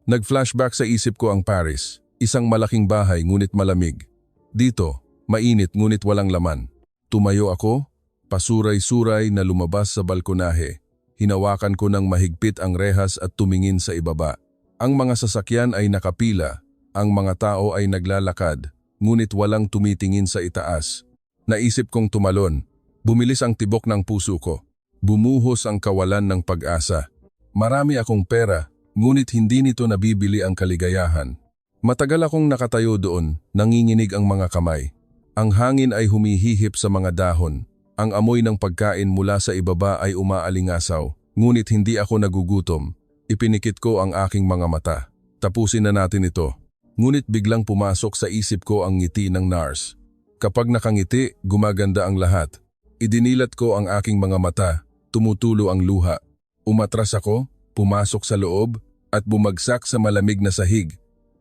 Nag-flashback sa isip ko ang Paris. Isang malaking bahay ngunit malamig. Dito, mainit ngunit walang laman. Tumayo ako, pasuray-suray na lumabas sa balkonahe. Hinawakan ko ng mahigpit ang rehas at tumingin sa ibaba. Ang mga sasakyan ay nakapila, ang mga tao ay naglalakad, ngunit walang tumitingin sa itaas. Naisip kong tumalon. Bumilis ang tibok ng puso ko. Bumuhos ang kawalan ng pag-asa. Marami akong pera, ngunit hindi nito nabibili ang kaligayahan. Matagal akong nakatayo doon, nanginginig ang mga kamay. Ang hangin ay humihihip sa mga dahon. Ang amoy ng pagkain mula sa ibaba ay umaalingasaw, ngunit hindi ako nagugutom. Ipinikit ko ang aking mga mata. Tapusin na natin ito. Ngunit biglang pumasok sa isip ko ang ngiti ng nurse. Kapag nakangiti, gumaganda ang lahat. Idinilat ko ang aking mga mata, tumutulo ang luha. Umatras ako, pumasok sa loob, at bumagsak sa malamig na sahig.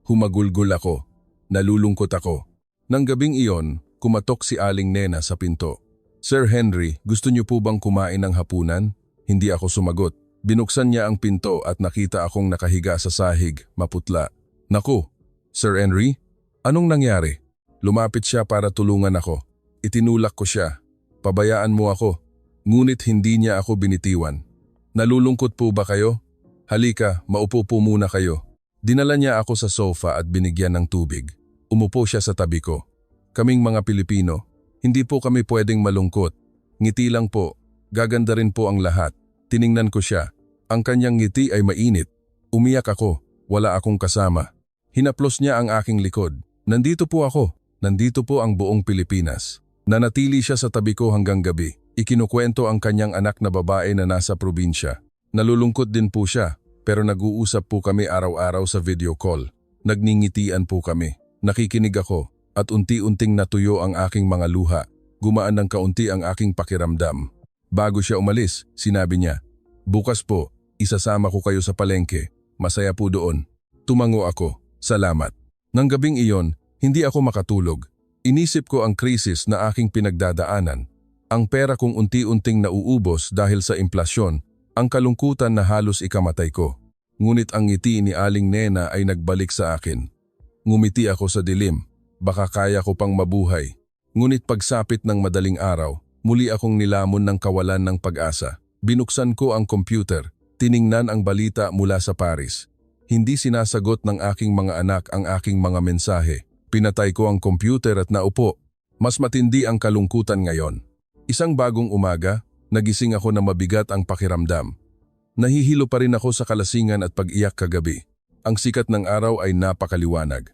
Humagulgol ako. Nalulungkot ako. Nang gabing iyon, kumatok si Aling Nena sa pinto. Sir Henry, gusto niyo po bang kumain ng hapunan? Hindi ako sumagot. Binuksan niya ang pinto at nakita akong nakahiga sa sahig, maputla. Naku, Sir Henry, anong nangyari? Lumapit siya para tulungan ako. Itinulak ko siya. Pabayaan mo ako. Ngunit hindi niya ako binitiwan. Nalulungkot po ba kayo? Halika, maupo po muna kayo. Dinala niya ako sa sofa at binigyan ng tubig. Umupo siya sa tabi ko. Kaming mga Pilipino, hindi po kami pwedeng malungkot. Ngiti lang po. Gaganda rin po ang lahat. Tiningnan ko siya. Ang kanyang ngiti ay mainit. Umiyak ako. Wala akong kasama. Hinaplos niya ang aking likod. Nandito po ako. Nandito po ang buong Pilipinas. Nanatili siya sa tabi ko hanggang gabi. Ikinukwento ang kanyang anak na babae na nasa probinsya. Nalulungkot din po siya, pero nag-uusap po kami araw-araw sa video call. Nagningitian po kami. Nakikinig ako, at unti-unting natuyo ang aking mga luha. Gumaan ng kaunti ang aking pakiramdam. Bago siya umalis, sinabi niya, "Bukas po, isasama ko kayo sa palengke. Masaya po doon." Tumango ako. Salamat. Nang gabing iyon, hindi ako makatulog. Inisip ko ang krisis na aking pinagdadaanan. Ang pera kong unti-unting nauubos dahil sa implasyon Ang kalungkutan na halos ikamatay ko. Ngunit ang ngiti ni Aling Nena ay nagbalik sa akin. Ngumiti ako sa dilim. Baka kaya ko pang mabuhay. Ngunit pagsapit ng madaling araw, muli akong nilamon ng kawalan ng pag-asa. Binuksan ko ang computer. Tiningnan ang balita mula sa Paris. Hindi sinasagot ng aking mga anak ang aking mga mensahe. Pinatay ko ang computer at naupo. Mas matindi ang kalungkutan ngayon. Isang bagong umaga, nagising ako na mabigat ang pakiramdam. Nahihilo pa rin ako sa kalasingan at pag-iyak kagabi. Ang sikat ng araw ay napakaliwanag.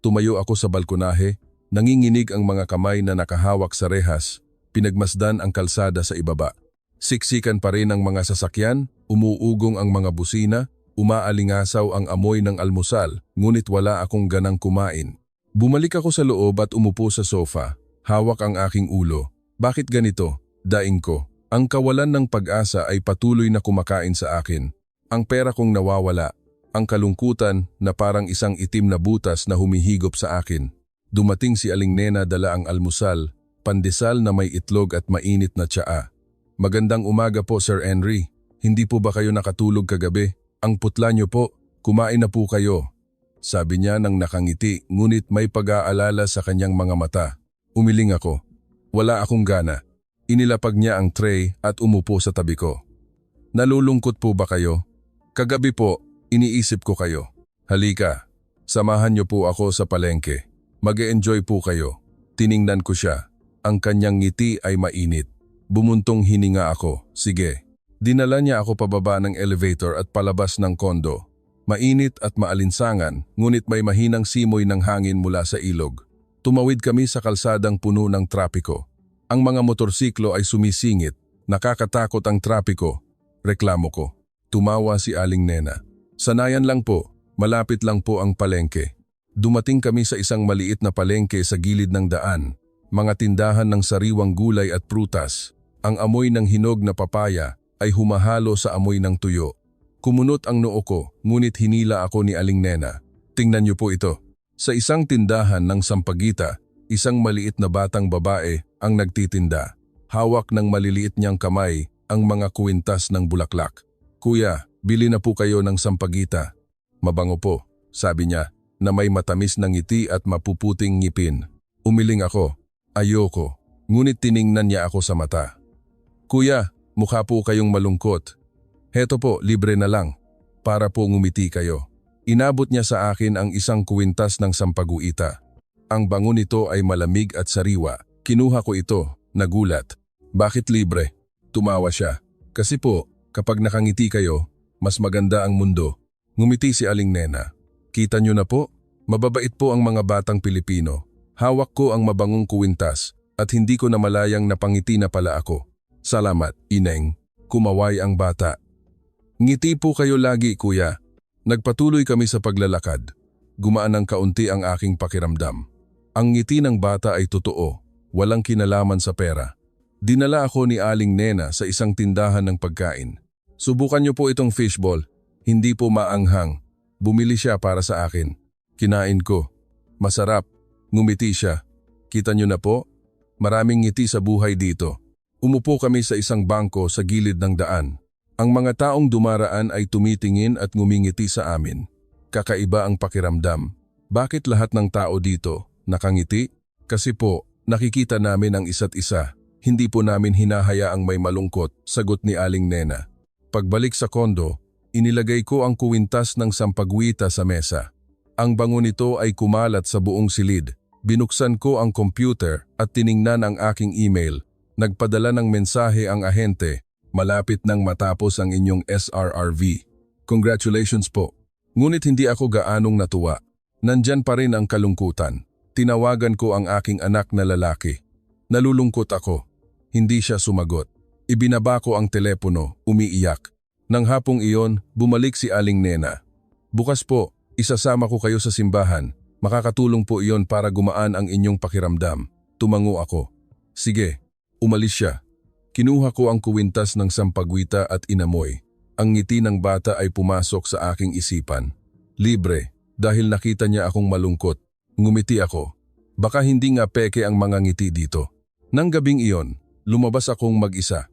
Tumayo ako sa balkonahe, nanginginig ang mga kamay na nakahawak sa rehas, pinagmasdan ang kalsada sa ibaba. Siksikan pa rin ang mga sasakyan, umuugong ang mga busina, umaalingasaw ang amoy ng almusal, ngunit wala akong ganang kumain. Bumalik ako sa loob at umupo sa sofa. Hawak ang aking ulo. Bakit ganito? Daing ko. Ang kawalan ng pag-asa ay patuloy na kumakain sa akin. Ang pera kong nawawala. Ang kalungkutan na parang isang itim na butas na humihigop sa akin. Dumating si Aling Nena dala ang almusal, pandesal na may itlog at mainit na tsaa. Magandang umaga po, Sir Henry. Hindi po ba kayo nakatulog kagabi? Ang putla niyo po. Kumain na po kayo. Sabi niya nang nakangiti, ngunit may pag-aalala sa kanyang mga mata. Umiling ako. Wala akong gana. Inilapag niya ang tray at umupo sa tabi ko. Nalulungkot po ba kayo? Kagabi po, iniisip ko kayo. Halika, samahan niyo po ako sa palengke. Mag-e-enjoy po kayo. Tiningnan ko siya. Ang kanyang ngiti ay mainit. Bumuntong hininga ako. Sige. Dinala niya ako pababa ng elevator at palabas ng kondo. Mainit at maalinsangan, ngunit may mahinang simoy ng hangin mula sa ilog. Tumawid kami sa kalsadang puno ng trapiko. Ang mga motorsiklo ay sumisingit. Nakakatakot ang trapiko. Reklamo ko. Tumawa si Aling Nena. Sanayan lang po. Malapit lang po ang palengke. Dumating kami sa isang maliit na palengke sa gilid ng daan. Mga tindahan ng sariwang gulay at prutas. Ang amoy ng hinog na papaya ay humahalo sa amoy ng tuyo. Kumunot ang noo ko, ngunit hinila ako ni Aling Nena. Tingnan niyo po ito. Sa isang tindahan ng Sampaguita, isang maliit na batang babae ang nagtitinda. Hawak ng maliliit niyang kamay ang mga kuwintas ng bulaklak. Kuya, bili na po kayo ng Sampaguita. Mabango po, sabi niya, na may matamis na ngiti at mapuputing ngipin. Umiling ako. Ayoko. Ngunit tiningnan niya ako sa mata. Kuya, mukha po kayong malungkot. Heto po, libre na lang. Para po ngumiti kayo. Inabot niya sa akin ang isang kuwintas ng Sampaguita. Ang bango nito ay malamig at sariwa. Kinuha ko ito, nagulat. Bakit libre? Tumawa siya. Kasi po, kapag nakangiti kayo, mas maganda ang mundo. Ngumiti si Aling Nena. Kita niyo na po? Mababait po ang mga batang Pilipino. Hawak ko ang mabangong kuwintas at hindi ko namalayang napangiti na pala ako. Salamat, Ineng. Kumaway ang bata. Ngiti po kayo lagi, kuya. Nagpatuloy kami sa paglalakad. Gumaan ng kaunti ang aking pakiramdam. Ang ngiti ng bata ay totoo, walang kinalaman sa pera. Dinala ako ni Aling Nena sa isang tindahan ng pagkain. Subukan niyo po itong fishball. Hindi po maanghang. Bumili siya para sa akin. Kinain ko. Masarap. Ngumiti siya. Kita niyo na po? Maraming ngiti sa buhay dito. Umupo kami sa isang bangko sa gilid ng daan. Ang mga taong dumaraan ay tumitingin at ngumingiti sa amin. Kakaiba ang pakiramdam. Bakit lahat ng tao dito nakangiti? Kasi po, nakikita namin ang isa't isa. Hindi po namin hinahayaang may malungkot, sagot ni Aling Nena. Pagbalik sa kondo, inilagay ko ang kuwintas ng Sampaguita sa mesa. Ang bango nito ay kumalat sa buong silid. Binuksan ko ang computer at tiningnan ang aking email. Nagpadala ng mensahe ang ahente. Malapit nang matapos ang inyong SRRV. Congratulations po. Ngunit hindi ako gaanong natuwa. Nandyan pa rin ang kalungkutan. Tinawagan ko ang aking anak na lalaki. Nalulungkot ako. Hindi siya sumagot. Ibinaba ko ang telepono, umiiyak. Nang hapong iyon, bumalik si Aling Nena. Bukas po, isasama ko kayo sa simbahan. Makakatulong po iyon para gumaan ang inyong pakiramdam. Tumango ako. Sige, umalis siya. Kinuha ko ang kuwintas ng Sampaguita at inamoy. Ang ngiti ng bata ay pumasok sa aking isipan. Libre, dahil nakita niya akong malungkot. Ngumiti ako. Baka hindi nga peke ang mga ngiti dito. Nang gabing iyon, lumabas akong mag-isa.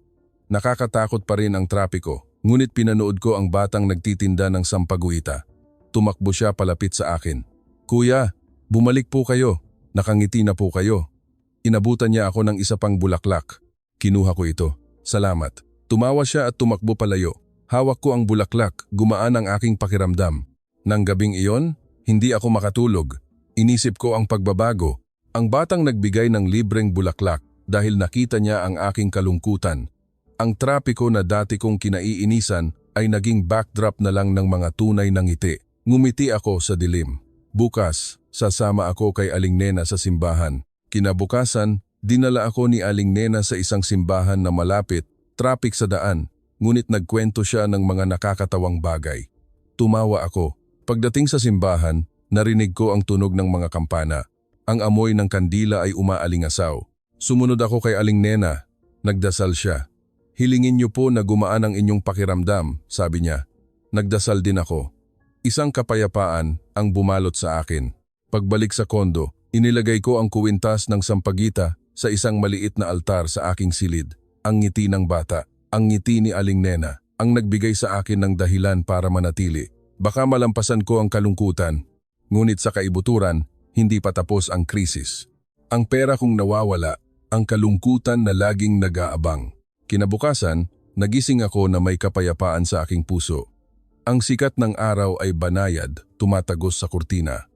Nakakatakot pa rin ang trapiko, Ngunit pinanood ko ang batang nagtitinda ng sampaguita. Tumakbo siya palapit sa akin. "Kuya, bumalik po kayo. Nakangiti na po kayo." Inabutan niya ako ng isa pang bulaklak. Kinuha ko ito. "Salamat." Tumawa siya at tumakbo palayo. Hawak ko ang bulaklak, gumaan ang aking pakiramdam. Nang gabing iyon, hindi ako makatulog. Inisip ko ang pagbabago. Ang batang nagbigay ng libreng bulaklak dahil nakita niya ang aking kalungkutan. Ang trapiko na dati kong kinaiinisan ay naging backdrop na lang ng mga tunay na ngiti. Ngumiti ako sa dilim. Bukas, sasama ako kay Aling Nena sa simbahan. Kinabukasan, dinala ako ni Aling Nena sa isang simbahan na malapit, traffic sa daan, ngunit nagkwento siya ng mga nakakatawang bagay. Tumawa ako. Pagdating sa simbahan, narinig ko ang tunog ng mga kampana. Ang amoy ng kandila ay umaalingasaw. Sumunod ako kay Aling Nena. Nagdasal siya. "Hilingin niyo po na gumaan ang inyong pakiramdam," sabi niya. Nagdasal din ako. Isang kapayapaan ang bumalot sa akin. Pagbalik sa kondo, inilagay ko ang kuwintas ng sampagita sa isang maliit na altar sa aking silid. Ang ngiti ng bata, ang ngiti ni Aling Nena, ang nagbigay sa akin ng dahilan para manatili. Baka malampasan ko ang kalungkutan, ngunit sa kaibuturan, hindi pa tapos ang krisis. Ang pera kong nawawala, ang kalungkutan na laging nag-aabang. Kinabukasan, nagising ako na may kapayapaan sa aking puso. Ang sikat ng araw ay banayad, tumatagos sa kurtina.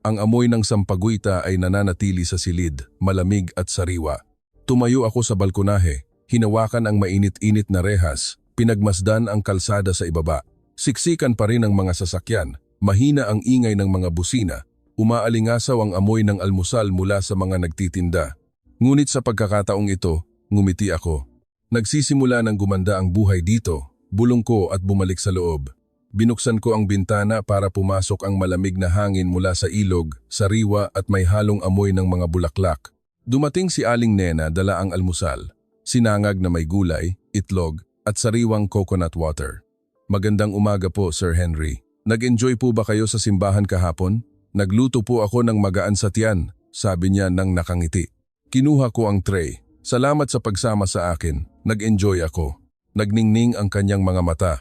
Ang amoy ng sampaguita ay nananatili sa silid, malamig at sariwa. Tumayo ako sa balkonahe, hinawakan ang mainit-init na rehas, pinagmasdan ang kalsada sa ibaba. Siksikan pa rin ang mga sasakyan, mahina ang ingay ng mga busina, umaalingasaw ang amoy ng almusal mula sa mga nagtitinda. Ngunit sa pagkakataong ito, ngumiti ako. Nagsisimula ng gumanda ang buhay dito, bulong ko at bumalik sa loob. Binuksan ko ang bintana para pumasok ang malamig na hangin mula sa ilog, sariwa at may halong amoy ng mga bulaklak. Dumating si Aling Nena dala ang almusal, sinangag na may gulay, itlog at sariwang coconut water. "Magandang umaga po, Sir Henry. Nag-enjoy po ba kayo sa simbahan kahapon? Nagluto po ako ng magaan sa tiyan," sabi niya nang nakangiti. Kinuha ko ang tray. "Salamat sa pagsama sa akin. Nag-enjoy ako." Nagningning ang kanyang mga mata.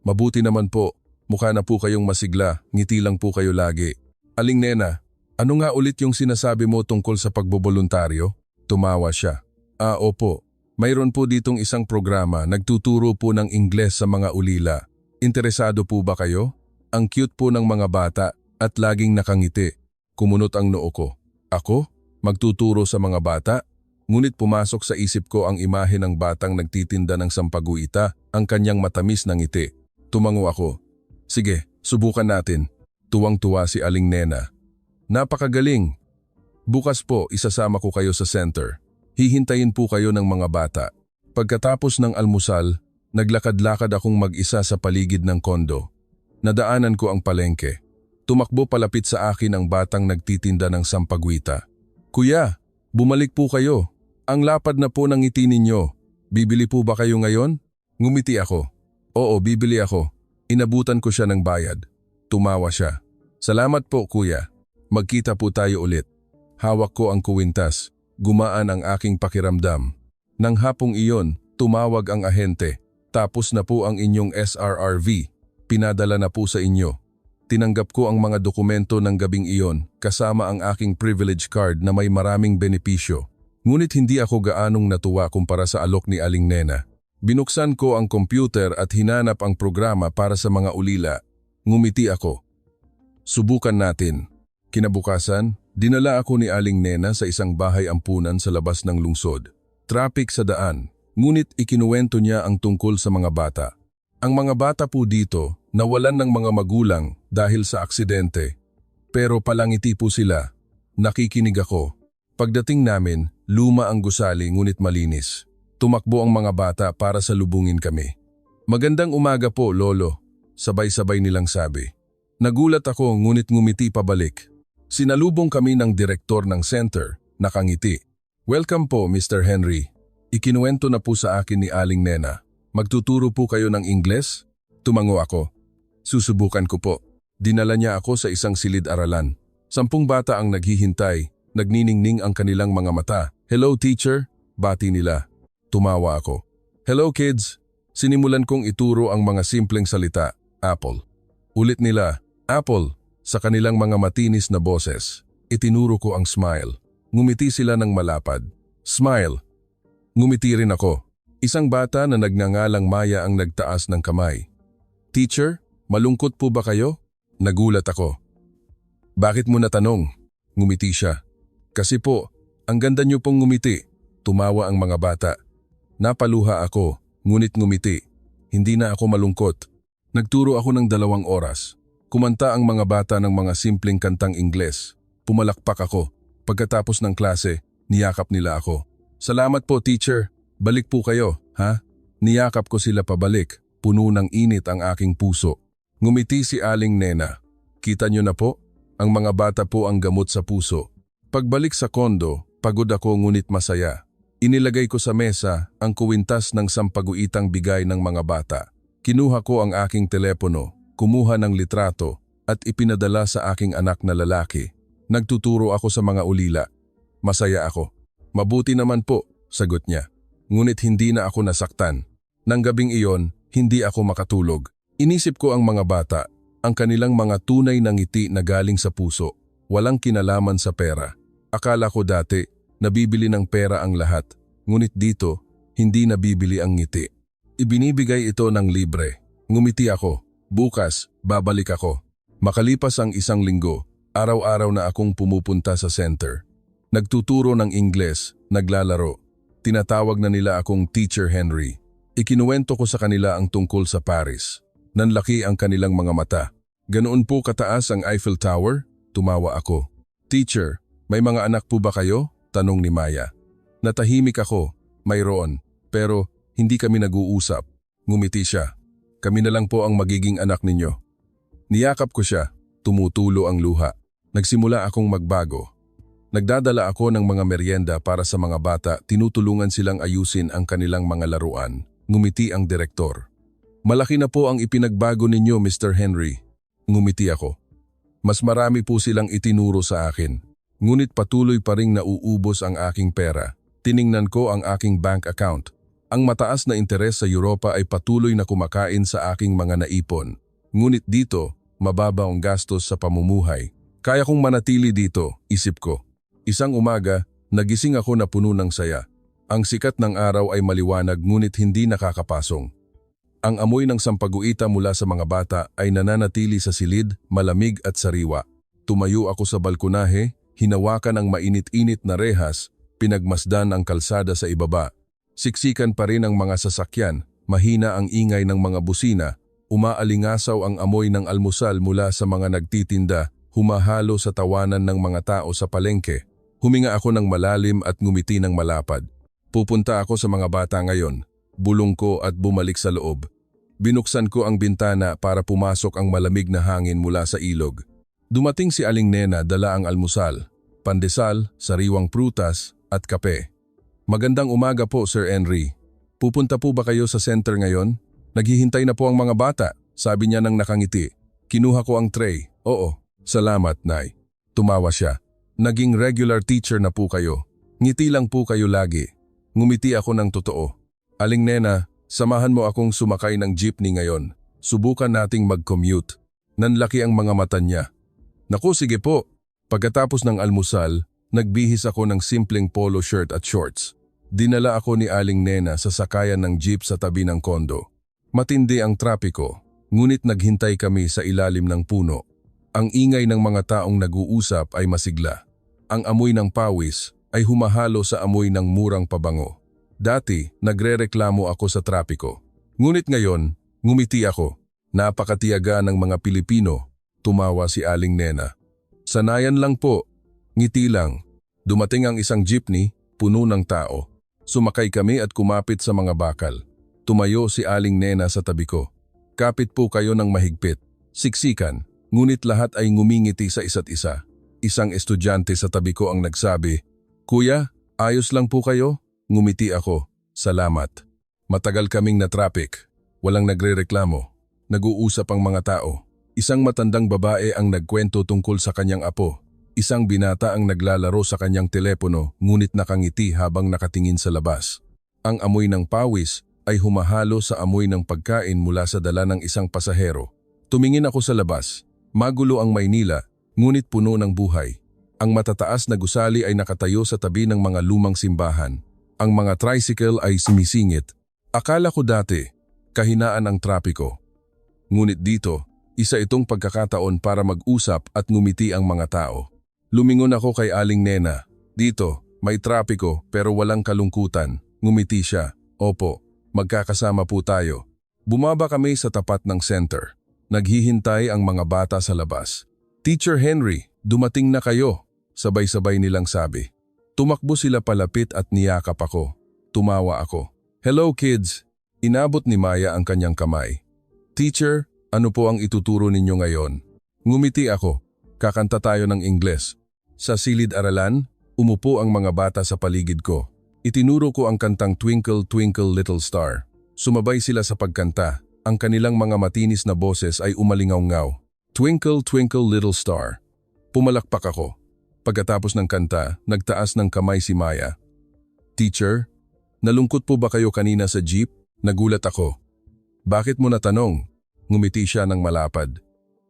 "Mabuti naman po. Mukha na po kayong masigla. Ngiti lang po kayo lagi." "Aling Nena, ano nga ulit yung sinasabi mo tungkol sa pagboboluntaryo?" Tumawa siya. Opo. Mayroon po ditong isang programa. Nagtuturo po ng Ingles sa mga ulila. Interesado po ba kayo? Ang cute po ng mga bata at laging nakangiti." Kumunot ang noo ko. Ako? Magtuturo sa mga bata? Ngunit pumasok sa isip ko ang imahe ng batang nagtitinda ng sampaguita, ang kanyang matamis na ngiti. Tumango ako. "Sige, subukan natin." Tuwang-tuwa si Aling Nena. "Napakagaling. Bukas po isasama ko kayo sa center. Hihintayin po kayo ng mga bata." Pagkatapos ng almusal, naglakad-lakad akong mag-isa sa paligid ng kondo. Nadaanan ko ang palengke. Tumakbo palapit sa akin ang batang nagtitinda ng sampaguita. "Kuya, bumalik po kayo. Ang lapad na po ng ngiti ninyo. Bibili po ba kayo ngayon?" Ngumiti ako. "Oo, bibili ako." Inabutan ko siya ng bayad. Tumawa siya. "Salamat po, kuya. Magkita po tayo ulit." Hawak ko ang kuwintas. Gumaan ang aking pakiramdam. Nang hapong iyon, tumawag ang ahente. "Tapos na po ang inyong SRRV. Pinadala na po sa inyo." Tinanggap ko ang mga dokumento ng gabing iyon, kasama ang aking privilege card na may maraming benepisyo. Ngunit hindi ako gaanong natuwa kumpara sa alok ni Aling Nena. Binuksan ko ang computer at hinanap ang programa para sa mga ulila. Ngumiti ako. "Subukan natin." Kinabukasan, dinala ako ni Aling Nena sa isang bahay ampunan sa labas ng lungsod. Traffic sa daan, ngunit ikinuwento niya ang tungkol sa mga bata. Ang mga bata po dito nawalan ng mga magulang dahil sa aksidente. Pero palangiti po sila. Nakikinig ako. Pagdating namin, luma ang gusali ngunit malinis. Tumakbo ang mga bata para salubungin kami. "Magandang umaga po, Lolo," sabay-sabay nilang sabi. Nagulat ako ngunit ngumiti pabalik. Sinalubong kami ng direktor ng center, nakangiti. "Welcome po, Mr. Henry." Ikinuwento na po sa akin ni Aling Nena. "Magtuturo po kayo ng Ingles?" Tumango ako. "Susubukan ko po." Dinala niya ako sa isang silid-aralan. 10 bata ang naghihintay, nagniningning ang kanilang mga mata. "Hello, teacher," bati nila. Tumawa ako. "Hello, kids. Sinimulan kong ituro ang mga simpleng salita, apple. Ulit nila, apple, sa kanilang mga matinis na boses. Itinuro ko ang smile. Ngumiti sila ng malapad. Smile. Ngumiti rin ako. Isang bata na nagngangalang Maya ang nagtaas ng kamay. Teacher, malungkot po ba kayo? Nagulat ako. Bakit mo natanong? Ngumiti siya. Kasi po, ang ganda niyo pong ngumiti. Tumawa ang mga bata. Napaluha ako, ngunit ngumiti. Hindi na ako malungkot. Nagturo ako ng 2 oras. Kumanta ang mga bata ng mga simpleng kantang Ingles. Pumalakpak ako. Pagkatapos ng klase, niyakap nila ako. Salamat po, teacher. Balik po kayo, ha? Niyakap ko sila pabalik. Puno ng init ang aking puso. Ngumiti si Aling Nena. Kita niyo na po? Ang mga bata po ang gamot sa puso. Pagbalik sa kondo, pagod ako ngunit masaya. Inilagay ko sa mesa ang kuwintas ng sampaguitang bigay ng mga bata. Kinuha ko ang aking telepono, kumuha ng litrato at ipinadala sa aking anak na lalaki. Nagtuturo ako sa mga ulila. Masaya ako. Mabuti naman po, sagot niya. Ngunit hindi na ako nasaktan. Nang gabing iyon, hindi ako makatulog. Inisip ko ang mga bata, ang kanilang mga tunay na ngiti na galing sa puso, walang kinalaman sa pera. Akala ko dati, nabibili ng pera ang lahat. Ngunit dito, hindi nabibili ang ngiti. Ibinibigay ito ng libre. Ngumiti ako. Bukas, babalik ako. Makalipas ang 1 linggo, araw-araw na akong pumupunta sa center. Nagtuturo ng Ingles, naglalaro. Tinatawag na nila akong Teacher Henry. Ikinuwento ko sa kanila ang tungkol sa Paris. Nanlaki ang kanilang mga mata. Ganoon po kataas ang Eiffel Tower? Tumawa ako. Teacher, may mga anak po ba kayo? Tanong ni Maya. Natahimik ako. Mayroon. Pero hindi kami nag-uusap. Ngumiti siya. Kami na lang po ang magiging anak ninyo. Niyakap ko siya. Tumutulo ang luha. Nagsimula akong magbago. Nagdadala ako ng mga merienda para sa mga bata, tinutulungan silang ayusin ang kanilang mga laruan. Ngumiti ang direktor. Malaki na po ang ipinagbago ninyo, Mr. Henry. Ngumiti ako. Mas marami po silang itinuro sa akin. Ngunit patuloy pa ring nauubos ang aking pera. Tiningnan ko ang aking bank account. Ang mataas na interes sa Europa ay patuloy na kumakain sa aking mga naipon. Ngunit dito, mababa ang gastos sa pamumuhay. Kaya kong manatili dito, isip ko. Isang umaga, nagising ako na puno ng saya. Ang sikat ng araw ay maliwanag ngunit hindi nakakapasong. Ang amoy ng sampaguita mula sa mga bata ay nananatili sa silid, malamig at sariwa. Tumayo ako sa balkonahe, hinawakan ang mainit-init na rehas, pinagmasdan ang kalsada sa ibaba. Siksikan pa rin ang mga sasakyan, mahina ang ingay ng mga busina, umaalingasaw ang amoy ng almusal mula sa mga nagtitinda, humahalo sa tawanan ng mga tao sa palengke. Huminga ako ng malalim at ngumiti ng malapad. Pupunta ako sa mga bata ngayon. Bulong ko at bumalik sa loob. Binuksan ko ang bintana para pumasok ang malamig na hangin mula sa ilog. Dumating si Aling Nena, dala ang almusal, pandesal, sariwang prutas at kape. Magandang umaga po, Sir Henry. Pupunta po ba kayo sa center ngayon? Naghihintay na po ang mga bata, sabi niya nang nakangiti. Kinuha ko ang tray. Oo, salamat, Nay. Tumawa siya. Naging regular teacher na po kayo. Ngiti lang po kayo lagi. Ngumiti ako ng totoo. Aling Nena, samahan mo akong sumakay ng jeepney ngayon. Subukan nating mag-commute. Nanlaki ang mga mata niya. Naku, sige po. Pagkatapos ng almusal, nagbihis ako ng simpleng polo shirt at shorts. Dinala ako ni Aling Nena sa sakayan ng jeep sa tabi ng kondo. Matindi ang trapiko, ngunit naghintay kami sa ilalim ng puno. Ang ingay ng mga taong nag-uusap ay masigla. Ang amoy ng pawis ay humahalo sa amoy ng murang pabango. Dati, nagrereklamo ako sa trapiko. Ngunit ngayon, ngumiti ako. Napakatiyaga ng mga Pilipino, tumawa si Aling Nena. Sanayan lang po, ngiti lang. Dumating ang isang jeepney, puno ng tao. Sumakay kami at kumapit sa mga bakal. Tumayo si Aling Nena sa tabi ko. Kapit po kayo ng mahigpit. Siksikan, ngunit lahat ay ngumingiti sa isa't isa. Isang estudyante sa tabi ko ang nagsabi, "Kuya, ayos lang po kayo?" Ngumiti ako, "Salamat." Matagal kaming na-traffic. Walang nagrereklamo. Nag-uusap ang mga tao. Isang matandang babae ang nagkwento tungkol sa kanyang apo. Isang binata ang naglalaro sa kanyang telepono ngunit nakangiti habang nakatingin sa labas. Ang amoy ng pawis ay humahalo sa amoy ng pagkain mula sa dala ng isang pasahero. Tumingin ako sa labas. Magulo ang Maynila, ngunit puno ng buhay. Ang matataas na gusali ay nakatayo sa tabi ng mga lumang simbahan. Ang mga tricycle ay sumisingit. Akala ko dati, kahinaan ang trapiko. Ngunit dito, isa itong pagkakataon para mag-usap at ngumiti ang mga tao. Lumingon ako kay Aling Nena. Dito, may trapiko pero walang kalungkutan. Ngumiti siya. Opo, magkakasama po tayo. Bumaba kami sa tapat ng center. Naghihintay ang mga bata sa labas. Teacher Henry, dumating na kayo. Sabay-sabay nilang sabi. Tumakbo sila palapit at niyakap ako. Tumawa ako. Hello kids! Inabot ni Maya ang kanyang kamay. Teacher, ano po ang ituturo ninyo ngayon? Ngumiti ako. Kakanta tayo ng Ingles. Sa silid-aralan, umupo ang mga bata sa paligid ko. Itinuro ko ang kantang Twinkle Twinkle Little Star. Sumabay sila sa pagkanta. Ang kanilang mga matinis na boses ay umalingaw-ngaw. Twinkle Twinkle Little Star. Pumalakpak ako. Pagkatapos ng kanta, nagtaas ng kamay si Maya. Teacher, nalungkot po ba kayo kanina sa jeep? Nagulat ako. Bakit mo natanong? Ngumiti siya ng malapad.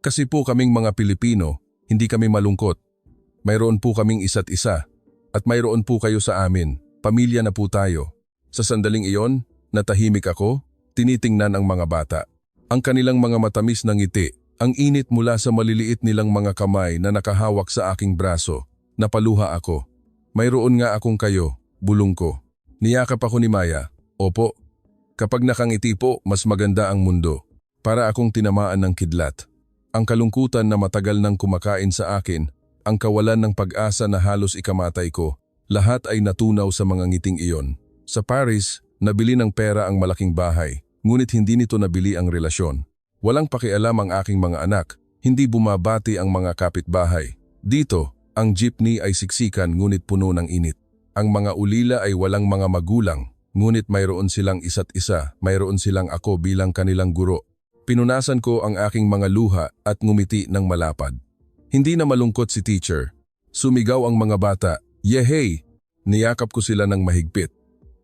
Kasi po kaming mga Pilipino, hindi kami malungkot. Mayroon po kaming isa't isa. At mayroon po kayo sa amin. Pamilya na po tayo. Sa sandaling iyon, natahimik ako, tinitingnan ang mga bata. Ang kanilang mga matamis na ngiti. Ang init mula sa maliliit nilang mga kamay na nakahawak sa aking braso. Napaluha ako. Mayroon nga akong kayo, bulong ko. Niyakap ako ni Maya. Opo. Kapag nakangiti po, mas maganda ang mundo. Para akong tinamaan ng kidlat. Ang kalungkutan na matagal nang kumakain sa akin, ang kawalan ng pag-asa na halos ikamatay ko, lahat ay natunaw sa mga ngiting iyon. Sa Paris, nabili ng pera ang malaking bahay, ngunit hindi nito nabili ang relasyon. Walang pakialam ang aking mga anak, hindi bumabati ang mga kapitbahay. Dito, ang jeepney ay siksikan ngunit puno ng init. Ang mga ulila ay walang mga magulang, ngunit mayroon silang isa't isa, mayroon silang ako bilang kanilang guro. Pinunasan ko ang aking mga luha at ngumiti ng malapad. Hindi na malungkot si teacher. Sumigaw ang mga bata, yehey! Niyakap ko sila ng mahigpit.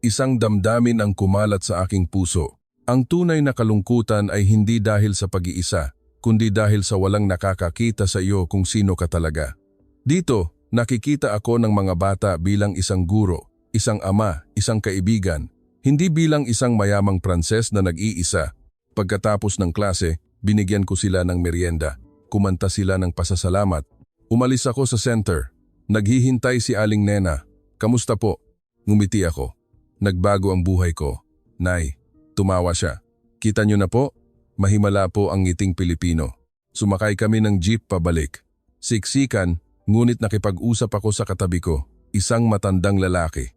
Isang damdamin ang kumalat sa aking puso. Ang tunay na kalungkutan ay hindi dahil sa pag-iisa, kundi dahil sa walang nakakakita sa iyo kung sino ka talaga. Dito, nakikita ako ng mga bata bilang isang guro, isang ama, isang kaibigan, hindi bilang isang mayamang Pranses na nag-iisa. Pagkatapos ng klase, binigyan ko sila ng merienda, kumanta sila ng pasasalamat. Umalis ako sa center. Naghihintay si Aling Nena. Kamusta po? Ngumiti ako. Nagbago ang buhay ko. Nay. Tumawa siya. Kita niyo na po? Mahimala po ang ngiting Pilipino. Sumakay kami ng jeep pabalik. Siksikan, ngunit nakipag-usap ako sa katabi ko. Isang matandang lalaki.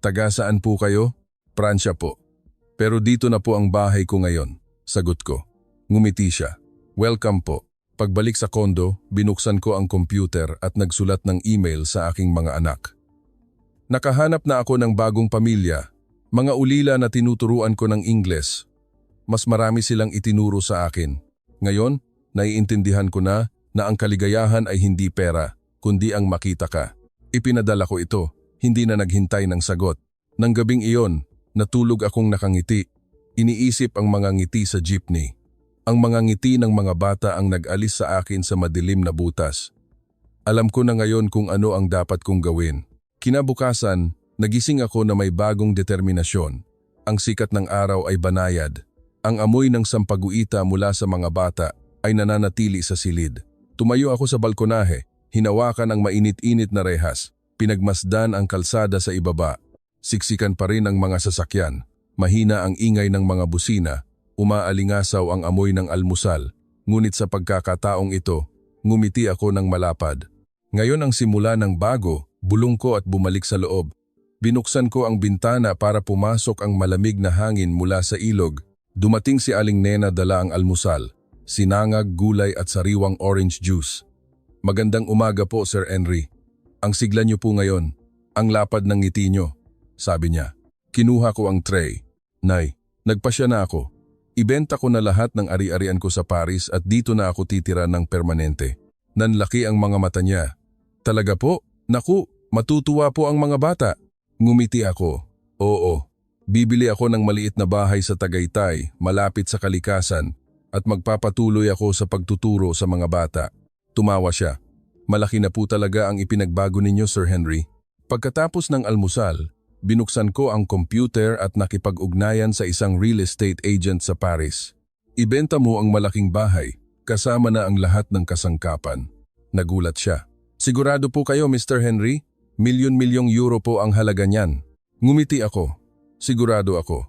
Taga saan po kayo? Pransya po. Pero dito na po ang bahay ko ngayon. Sagot ko. Ngumiti siya. Welcome po. Pagbalik sa kondo, binuksan ko ang computer at nagsulat ng email sa aking mga anak. Nakahanap na ako ng bagong pamilya. Mga ulila na tinuturuan ko ng Ingles. Mas marami silang itinuro sa akin. Ngayon, naiintindihan ko na ang kaligayahan ay hindi pera, kundi ang makita ka. Ipinadala ko ito, hindi na naghintay ng sagot. Nang gabing iyon, natulog akong nakangiti. Iniisip ang mga ngiti sa jeepney. Ang mga ngiti ng mga bata ang nag-alis sa akin sa madilim na butas. Alam ko na ngayon kung ano ang dapat kong gawin. Kinabukasan, nagising ako na may bagong determinasyon. Ang sikat ng araw ay banayad. Ang amoy ng sampaguita mula sa mga bata ay nananatili sa silid. Tumayo ako sa balkonahe, hinawakan ang mainit-init na rehas. Pinagmasdan ang kalsada sa ibaba. Siksikan pa rin ang mga sasakyan. Mahina ang ingay ng mga busina. Umaalingasaw ang amoy ng almusal. Ngunit sa pagkakataong ito, ngumiti ako ng malapad. Ngayon ang simula ng bago, bulong ko at bumalik sa loob. Binuksan ko ang bintana para pumasok ang malamig na hangin mula sa ilog. Dumating si Aling Nena dala ang almusal, sinangag, gulay at sariwang orange juice. Magandang umaga po, Sir Henry. Ang sigla niyo po ngayon, ang lapad ng ngiti niyo, sabi niya. Kinuha ko ang tray. Nay, nagpasya na ako. Ibenta ko na lahat ng ari-arian ko sa Paris at dito na ako titira ng permanente. Nanlaki ang mga mata niya. Talaga po? Naku, matutuwa po ang mga bata. Ngumiti ako. Oo. Bibili ako ng maliit na bahay sa Tagaytay, malapit sa kalikasan, at magpapatuloy ako sa pagtuturo sa mga bata. Tumawa siya. Malaki na po talaga ang ipinagbago ninyo, Sir Henry. Pagkatapos ng almusal, binuksan ko ang computer at nakipag-ugnayan sa isang real estate agent sa Paris. Ibenta mo ang malaking bahay, kasama na ang lahat ng kasangkapan. Nagulat siya. Sigurado po kayo, Mr. Henry? Milyon-milyong euro po ang halaga niyan. Ngumiti ako. Sigurado ako.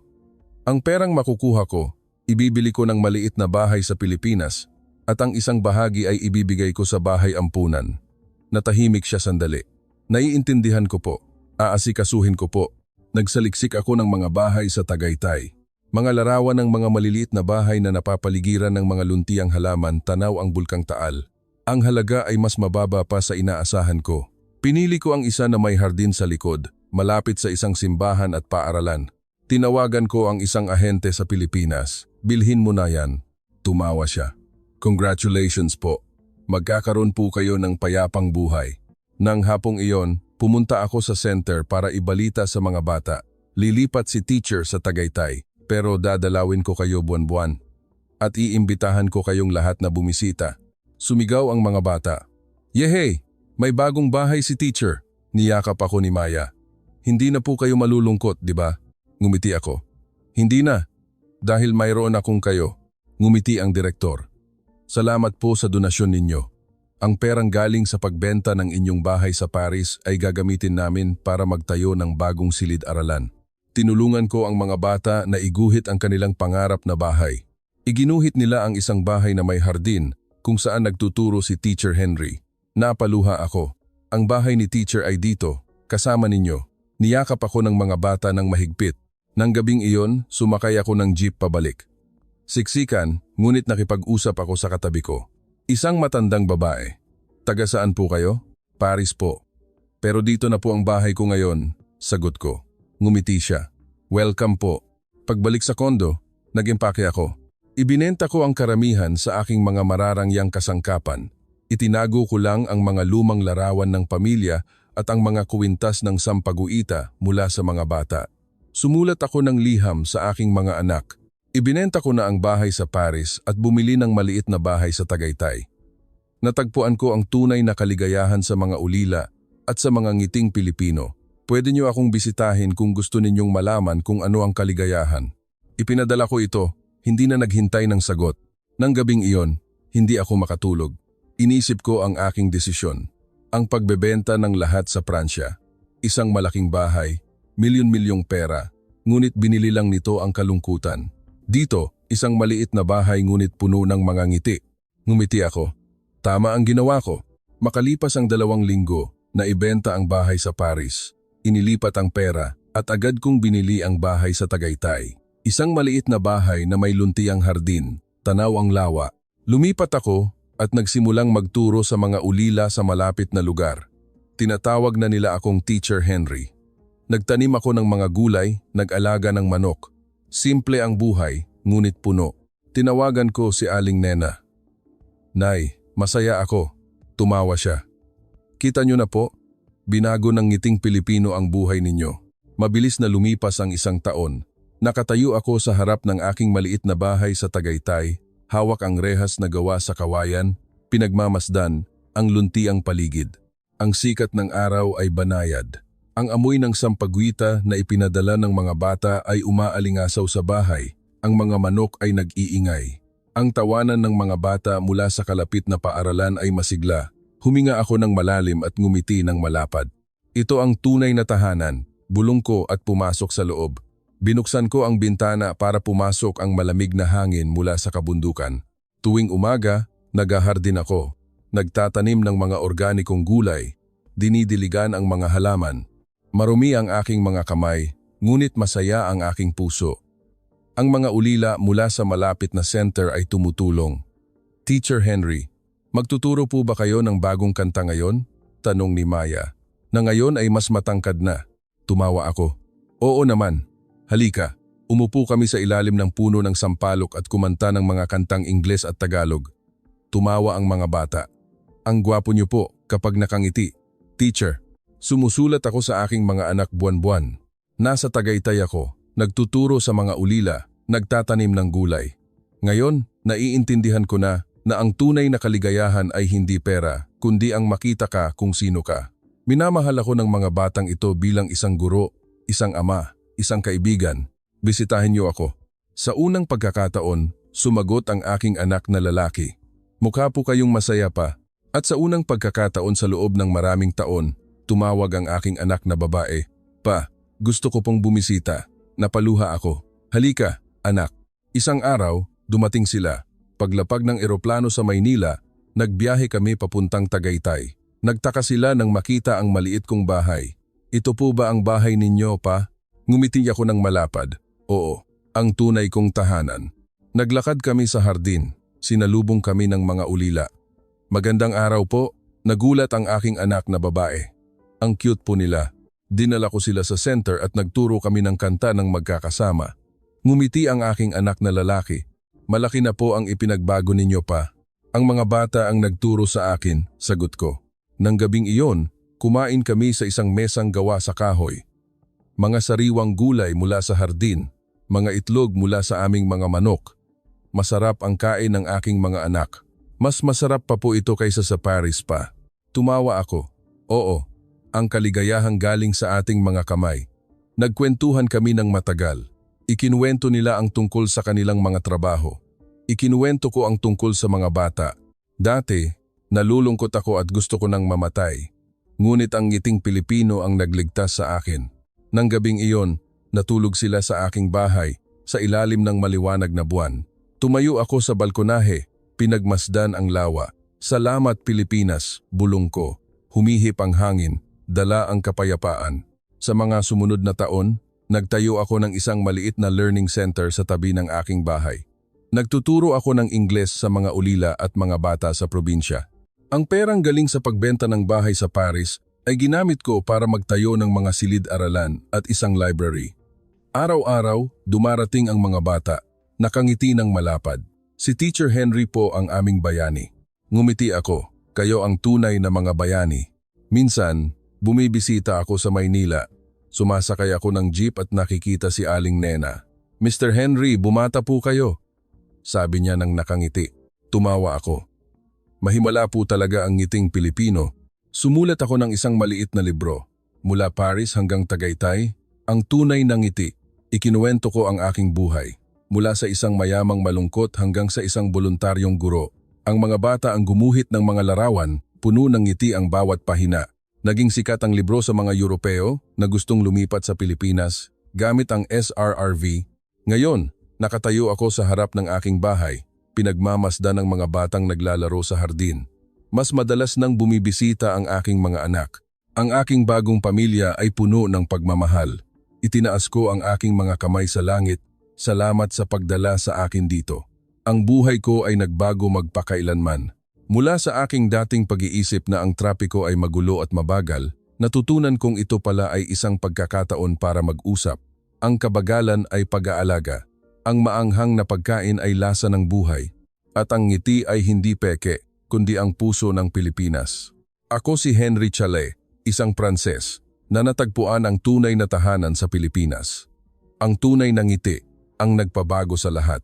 Ang perang makukuha ko, ibibili ko ng maliit na bahay sa Pilipinas at ang isang bahagi ay ibibigay ko sa bahay ampunan. Natahimik siya sandali. Naiintindihan ko po. Aasikasuhin ko po. Nagsaliksik ako ng mga bahay sa Tagaytay. Mga larawan ng mga maliliit na bahay na napapaligiran ng mga luntiang halaman, tanaw ang Bulkang Taal. Ang halaga ay mas mababa pa sa inaasahan ko. Pinili ko ang isa na may hardin sa likod, malapit sa isang simbahan at paaralan. Tinawagan ko ang isang ahente sa Pilipinas. Bilhin mo na yan. Tumawa siya. Congratulations po. Magkakaroon po kayo ng payapang buhay. Nang hapong iyon, pumunta ako sa center para ibalita sa mga bata. Lilipat si teacher sa Tagaytay, pero dadalawin ko kayo buwan-buwan. At iimbitahan ko kayong lahat na bumisita. Sumigaw ang mga bata. Yehey! May bagong bahay si teacher. Niyakap ako ni Maya. Hindi na po kayo malulungkot, di ba? Ngumiti ako. Hindi na. Dahil mayroon akong kayo. Ngumiti ang direktor. Salamat po sa donasyon ninyo. Ang perang galing sa pagbenta ng inyong bahay sa Paris ay gagamitin namin para magtayo ng bagong silid-aralan. Tinulungan ko ang mga bata na iguhit ang kanilang pangarap na bahay. Iginuhit nila ang isang bahay na may hardin kung saan nagtuturo si Teacher Henry. Napaluha ako. Ang bahay ni teacher ay dito, kasama ninyo. Niyakap ako ng mga bata ng mahigpit. Nang gabing iyon, sumakay ako ng jeep pabalik. Siksikan, ngunit nakipag-usap ako sa katabi ko. Isang matandang babae. Taga saan po kayo? Paris po. Pero dito na po ang bahay ko ngayon, sagot ko. Ngumiti siya. Welcome po. Pagbalik sa kondo, nag-impake ako. Ibinenta ko ang karamihan sa aking mga mararangyang kasangkapan. Itinago ko lang ang mga lumang larawan ng pamilya at ang mga kuwintas ng sampaguita mula sa mga bata. Sumulat ako ng liham sa aking mga anak. Ibinenta ko na ang bahay sa Paris at bumili ng maliit na bahay sa Tagaytay. Natagpuan ko ang tunay na kaligayahan sa mga ulila at sa mga ngiting Pilipino. Pwede niyo akong bisitahin kung gusto ninyong malaman kung ano ang kaligayahan. Ipinadala ko ito, hindi na naghintay ng sagot. Nang gabing iyon, hindi ako makatulog. Inisip ko ang aking desisyon. Ang pagbebenta ng lahat sa Pransya. Isang malaking bahay, milyon-milyong pera, ngunit binili lang nito ang kalungkutan. Dito, isang maliit na bahay ngunit puno ng mga ngiti. Ngumiti ako. Tama ang ginawa ko. Makalipas ang 2 linggo, naibenta ang bahay sa Paris. Inilipat ang pera at agad kong binili ang bahay sa Tagaytay. Isang maliit na bahay na may luntiang hardin, tanaw ang lawa. Lumipat ako at nagsimulang magturo sa mga ulila sa malapit na lugar. Tinatawag na nila akong Teacher Henry. Nagtanim ako ng mga gulay, nag-alaga ng manok. Simple ang buhay, ngunit puno. Tinawagan ko si Aling Nena. Nay, masaya ako. Tumawa siya. Kita niyo na po, binago ng ngiting Pilipino ang buhay ninyo. Mabilis na lumipas ang 1 taon. Nakatayo ako sa harap ng aking maliit na bahay sa Tagaytay. Hawak ang rehas na gawa sa kawayan, pinagmamasdan, ang luntiang paligid. Ang sikat ng araw ay banayad. Ang amoy ng sampaguita na ipinadala ng mga bata ay umaalingasaw sa bahay. Ang mga manok ay nag-iingay. Ang tawanan ng mga bata mula sa kalapit na paaralan ay masigla. Huminga ako ng malalim at ngumiti ng malapad. Ito ang tunay na tahanan. Bulong ko at pumasok sa loob. Binuksan ko ang bintana para pumasok ang malamig na hangin mula sa kabundukan. Tuwing umaga, naghahardin ako. Nagtatanim ng mga organikong gulay. Dinidiligan ang mga halaman. Marumi ang aking mga kamay, ngunit masaya ang aking puso. Ang mga ulila mula sa malapit na center ay tumutulong. Teacher Henry, magtuturo po ba kayo ng bagong kanta ngayon? Tanong ni Maya. Na ngayon ay mas matangkad na. Tumawa ako. Oo naman. Halika, umupo kami sa ilalim ng puno ng sampalok at kumanta ng mga kantang Ingles at Tagalog. Tumawa ang mga bata. Ang gwapo niyo po kapag nakangiti. Teacher, sumusulat ako sa aking mga anak buwan-buwan. Nasa Tagaytay ako, nagtuturo sa mga ulila, nagtatanim ng gulay. Ngayon, naiintindihan ko na ang tunay na kaligayahan ay hindi pera, kundi ang makita ka kung sino ka. Minamahal ako ng mga batang ito bilang isang guro, isang ama, isang kaibigan. Bisitahin niyo ako. Sa unang pagkakataon, sumagot ang aking anak na lalaki. Mukha po kayong masaya pa. At sa unang pagkakataon sa loob ng maraming taon, tumawag ang aking anak na babae. Pa, gusto ko pong bumisita. Napaluha ako. Halika, anak. Isang araw, dumating sila. Paglapag ng eroplano sa Maynila, nagbiyahe kami papuntang Tagaytay. Nagtaka sila nang makita ang maliit kong bahay. Ito po ba ang bahay ninyo, pa? Ngumiti ako ng malapad. Oo, ang tunay kong tahanan. Naglakad kami sa hardin. Sinalubong kami ng mga ulila. Magandang araw po, nagulat ang aking anak na babae. Ang cute po nila. Dinala ko sila sa center at nagturo kami ng kanta ng magkakasama. Ngumiti ang aking anak na lalaki. Malaki na po ang ipinagbago ninyo, pa. Ang mga bata ang nagturo sa akin, sagot ko. Nang gabing iyon, kumain kami sa isang mesang gawa sa kahoy. Mga sariwang gulay mula sa hardin, mga itlog mula sa aming mga manok. Masarap ang kain ng aking mga anak. Mas masarap pa po ito kaysa sa Paris, pa. Tumawa ako. Oo, ang kaligayahang galing sa ating mga kamay. Nagkwentuhan kami ng matagal. Ikinuwento nila ang tungkol sa kanilang mga trabaho. Ikinuwento ko ang tungkol sa mga bata. Dati, nalulungkot ako at gusto ko nang mamatay. Ngunit ang ngiting Pilipino ang nagligtas sa akin. Nang gabing iyon, natulog sila sa aking bahay, sa ilalim ng maliwanag na buwan. Tumayo ako sa balkonahe, pinagmasdan ang lawa. Salamat Pilipinas, bulong ko. Humihip ang hangin, dala ang kapayapaan. Sa mga sumunod na taon, nagtayo ako ng isang maliit na learning center sa tabi ng aking bahay. Nagtuturo ako ng Ingles sa mga ulila at mga bata sa probinsya. Ang perang galing sa pagbenta ng bahay sa Paris ay ginamit ko para magtayo ng mga silid-aralan at isang library. Araw-araw, dumarating ang mga bata. Nakangiti ng malapad. Si Teacher Henry po ang aming bayani. Ngumiti ako, kayo ang tunay na mga bayani. Minsan, bumibisita ako sa Maynila. Sumasakay ako ng jeep at nakikita si Aling Nena. Mr. Henry, bumata po kayo. Sabi niya nang nakangiti. Tumawa ako. Mahimala po talaga ang ngiting Pilipino. Sumulat ako ng isang maliit na libro. Mula Paris hanggang Tagaytay, ang tunay na ngiti. Ikinuwento ko ang aking buhay. Mula sa isang mayamang malungkot hanggang sa isang voluntaryong guro. Ang mga bata ang gumuhit ng mga larawan, puno ng ngiti ang bawat pahina. Naging sikat ang libro sa mga Europeo na gustong lumipat sa Pilipinas gamit ang SRRV. Ngayon, nakatayo ako sa harap ng aking bahay, pinagmamasdan ng mga batang naglalaro sa hardin. Mas madalas nang bumibisita ang aking mga anak. Ang aking bagong pamilya ay puno ng pagmamahal. Itinaas ko ang aking mga kamay sa langit. Salamat sa pagdala sa akin dito. Ang buhay ko ay nagbago magpakailanman. Mula sa aking dating pag-iisip na ang trapiko ay magulo at mabagal, natutunan kong ito pala ay isang pagkakataon para mag-usap. Ang kabagalan ay pag-aalaga. Ang maanghang na pagkain ay lasa ng buhay. At ang ngiti ay hindi peke, kundi ang puso ng Pilipinas. Ako si Henry Chalet, isang Pranses, na natagpuan ang tunay na tahanan sa Pilipinas. Ang tunay na ngiti ang nagpabago sa lahat.